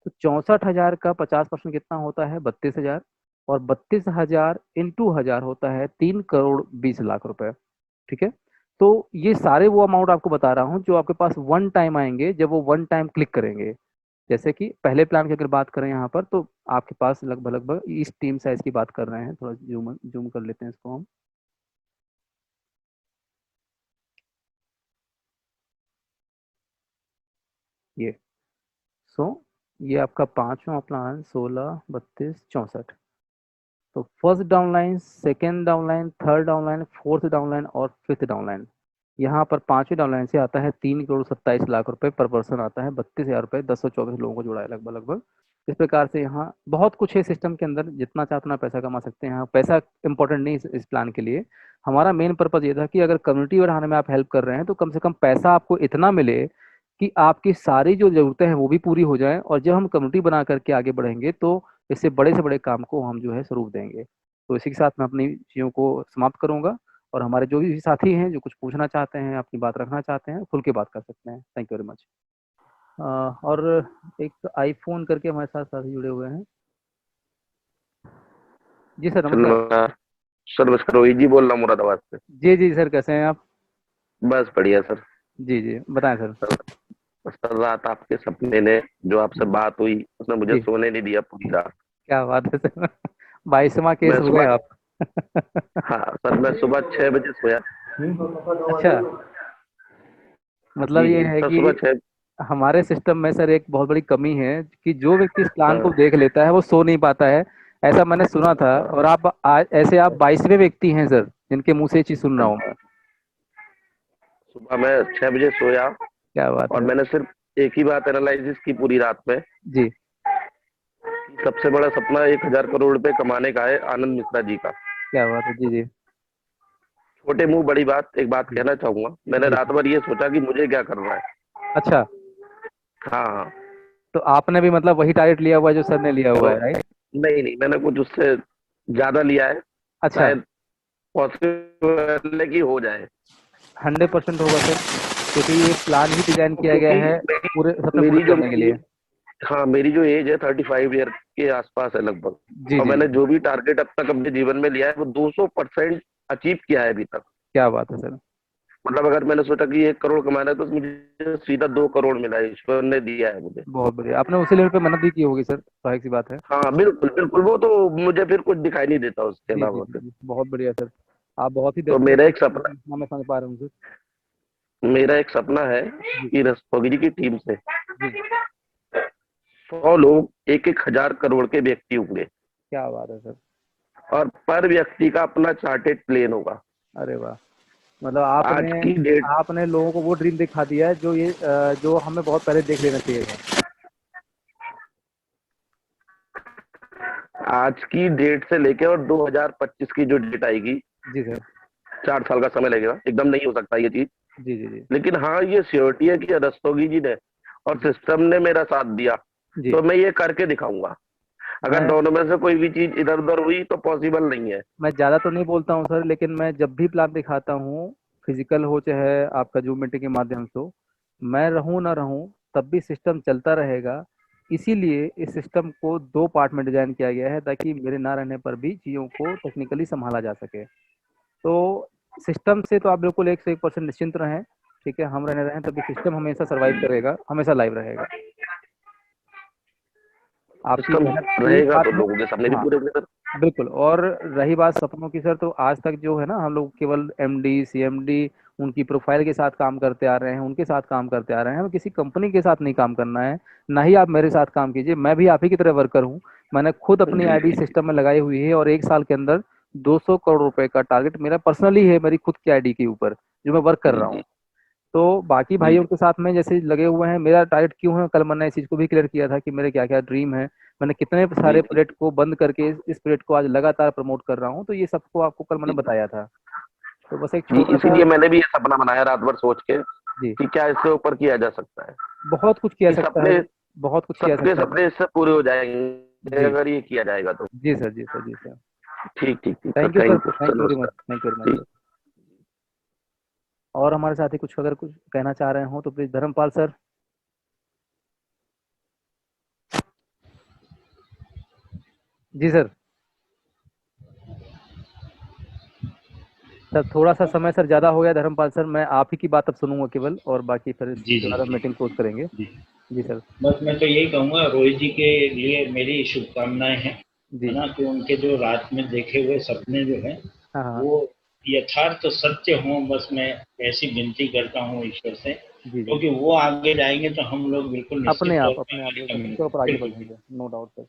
तो 64,000 का 50% कितना होता है? 32,000। और 32,000 इंटू 1,000 होता है 3,20,00,000 रुपए। ठीक है, तो ये सारे वो अमाउंट आपको बता रहा हूँ जो आपके पास वन टाइम आएंगे जब वो वन टाइम क्लिक करेंगे। जैसे कि पहले प्लान की अगर बात करें यहाँ पर, तो आपके पास लगभग लगभग इस टीम साइज की बात कर रहे हैं, थोड़ा जूम जूम कर लेते हैं इसको हम। ये सो ये आपका पांचवा प्लान 16, 32, 64। तो first downline, second downline, third downline, fourth downline और फिफ्थ डाउनलाइन, यहाँ पर पांचवी डाउनलाइन से आता है 3,27,00,000 रुपए पर पर्सन आता है, 32,000 रुपए 1024 लोगों को जुड़ा है लगभग लगभग। इस प्रकार से यहाँ बहुत कुछ है सिस्टम के अंदर, जितना चाहे उतना पैसा कमा सकते हैं। यहाँ पैसा इंपॉर्टेंट नहीं इस प्लान के लिए। हमारा मेन पर्पज ये था कि अगर कम्युनिटी बढ़ाने में आप हेल्प कर रहे हैं तो कम से कम पैसा आपको इतना मिले कि आपकी सारी जो जरूरतें हैं वो भी पूरी हो जाएं। और जब हम कम्युनिटी बना करके आगे बढ़ेंगे तो इससे बड़े से बड़े काम को हम जो है स्वरूप देंगे। तो इसी के साथ मैं अपनी चीज़ों को समाप्त करूंगा। और हमारे जो भी साथी हैं जो कुछ पूछना चाहते हैं, अपनी बात रखना चाहते हैं, खुल के बात कर सकते हैं। Thank you very much. और एक आईफोन करके हमारे साथ साथी जुड़े हुए हैं। जी सर, नमस्कार। नमस्कार सर। नमस्कार, रोहित जी बोल रहा हूँ मुरादाबाद से। जी जी सर, कैसे हैं आप? बस बढ़िया सर। जी जी, बताएं सर। सर, सर रात आपके सपने ने जो आपसे बात हुई उसने मुझे जी, सोने नहीं दिया पूरी रात। क्या बात है सर। 22वां केस मैं हो गए सुबह आप। हाँ सर, मैं सुबह 6 बजे सोया। अच्छा, मतलब जी ये जी है सर, कि सुबह 6। हमारे सिस्टम में सर एक बहुत बड़ी कमी है कि जो व्यक्ति इस प्लान को हाँ, देख लेता है वो सो नहीं पाता है। ऐसा मैंने सुना था। हाँ, और आप आज ऐसे आप 22वें व्यक्ति हैं सर जिनके मुंह से ये चीज सुन रहा हाँ हूँ जी। मैं। सुबह मैं 6 बजे सोया क्या बात और है सर। मैंने सिर्फ एक ही बात एनालिसिस की पूरी रात में जी। सबसे बड़ा सपना 1,000 करोड़ रुपए कमाने का है, आनंद मिश्रा जी का। क्या बात है, जी जी। छोटे मुंह बड़ी बात, एक बात जी कहना चाहूंगा, मैंने जी। रात भर ये सोचा कि मुझे क्या करना है। अच्छा, हाँ हाँ। तो आपने भी मतलब वही टारगेट लिया हुआ है जो सर ने लिया हुआ तो है, राइट? नहीं नहीं, मैंने कुछ उससे ज्यादा लिया है। अच्छा। शायद पॉसिबल है कि हो जाए। 100% होगा सर, क्योंकि ये प्लान ही डिजाइन किया गया क्योंकि है पूरे सपने पूरे मेरी जो करने के लिए। हाँ, मेरी जो एज है 35 ईयर के आसपास है लगभग। जी और जी मैंने जी। जो भी टारगेट अब तक अपने जीवन में लिया है वो 200% अचीव किया है अभी तक। क्या बात है सर। मतलब अगर मैंने सोचा कि 1 करोड़ कमाना है तो मुझे सीधा 2 करोड़ मिला है, ईश्वर ने दिया है मुझे। बहुत बढ़िया, आपने उसी लेवल पे मेहनत भी की होगी सर, स्वाभाविक सी बात है। हाँ बिल्कुल बिल्कुल, वो तो मुझे फिर कुछ दिखाई नहीं देता उसके जी जी अलावा जी फिर। जी, बहुत बढ़िया सर। आप बहुत ही तो डेडिकेटेड हैं, हाँ मैं समझ पा रहा हूँ सर। मेरा एक सपना है जी कि रस्तोगिरी की टीम से जी। 100 लोग, एक एक 1,000 करोड़ के व्यक्ति होंगे। क्या बात है सर। और पर व्यक्ति का अपना चार्टेड प्लेन होगा। अरे वाह, मतलब आज आपने की डेट आपने लोगों को वो ड्रीम दिखा दिया है जो जो हमें बहुत पहले देख लेना चाहिए था। आज की डेट से लेके और 2025 की जो डेट आएगी, जी सर। 4 साल का समय लगेगा, एकदम नहीं हो सकता ये चीज। जी जी जी लेकिन हाँ, ये श्योरिटी है कि रस्तोगी जी ने और जी सिस्टम ने मेरा साथ दिया, जी। तो मैं ये करके दिखाऊंगा। अगर मैं दोनों में से कोई भी चीज इधर उधर हुई तो पॉसिबल नहीं है। मैं ज़्यादा तो नहीं बोलता हूँ सर, लेकिन मैं जब भी प्लान दिखाता हूँ, फिजिकल हो चाहे आपका जूम मीटिंग के माध्यम से हो, मैं रहूँ ना रहूँ तब भी सिस्टम चलता रहेगा। इसीलिए इस सिस्टम को दो पार्ट में डिजाइन किया गया है ताकि मेरे ना रहने पर भी चीज़ों को टेक्निकली संभाला जा सके। तो सिस्टम से तो आप बिल्कुल 101% निश्चिंत रहें। ठीक है, हम रहने रहें तभी सिस्टम हमेशा सर्वाइव करेगा, हमेशा लाइव रहेगा। आपकी सिस्टम मेहनत की रहेगा बात तो है। लोगों के सपने भी हाँ पूरे होंगे सर। बिल्कुल। और रही बात सपनों की सर, तो आज तक जो है ना हम लोग केवल एमडी सीएमडी उनकी प्रोफाइल के साथ काम करते आ रहे हैं, उनके साथ काम करते आ रहे हैं, हमें किसी कंपनी के साथ नहीं काम करना है। ना ही आप मेरे साथ काम कीजिए, मैं भी आप ही की तरह वर्कर हूँ। मैंने खुद अपनी जी आईडी सिस्टम में लगाई हुई है और एक साल के अंदर 200 करोड़ रुपए का टारगेट मेरा पर्सनली है, मेरी खुद की आईडी के ऊपर जो मैं वर्क कर जी रहा हूँ। जी तो बाकी जी भाइयों के साथ में जैसे लगे हुए हैं, मेरा टारगेट क्यों है, कल मैंने इस चीज़ को भी क्लियर किया था कि मेरे क्या क्या ड्रीम है। मैंने कितने जी सारे जी प्रोजेक्ट को बंद करके इस प्रोजेक्ट को आज लगातार प्रमोट कर रहा हूँ, तो ये सबको आपको कल मैंने जी बताया था। तो बस एक जी, छोटा सा। इसीलिए मैंने भी ये सपना बनाया रात भर सोच के जी। कि क्या इससे ऊपर किया जा सकता है। बहुत कुछ किया कि सकता है, सपने, बहुत कुछ किया सबके सकता है सर। सपने इससे पूरे हो जाएंगे जी अगर ये किया जाएगा तो। जी सर, जी सर, जी सर। ठीक ठीक ठीक sir, thank you sir, thank you thank sir, you very much, नमस्कार। थैंक यू वेरी मच ठीक। सर। और हमारे साथी कुछ अगर कुछ कहना चाह रहे हो तो प्लीज धर्मपाल सर। जी सर। सर थोड़ा सा समय सर ज़्यादा हो गया धर्मपाल सर, मैं आप ही की बात अब सुनूंगा केवल, और बाकी फिर जी इसके जी बाद हम जी मीटिंग क्लोज करेंगे। जी। जी सर। बस मैं तो यही कहूँगा, रोहित जी के लिए मेरी शुभकामनाएं हैं, जी। है ना, कि उनके जो रात में देखे हुए सपने जो हैं हाँ हाँ। वो यथार्थ सत्य हों। बस मैं ऐसी विनती करता हूँ ईश्वर से, जी जी। क्योंकि वो आगे जाएंगे तो हम लोग बिल्कुल निश्चित तौर पर अपने आप आगे जो कमेंगे। सबसे ऊपर आगे बिल्कुल। बढ़ेंगे, नो डाउट सर।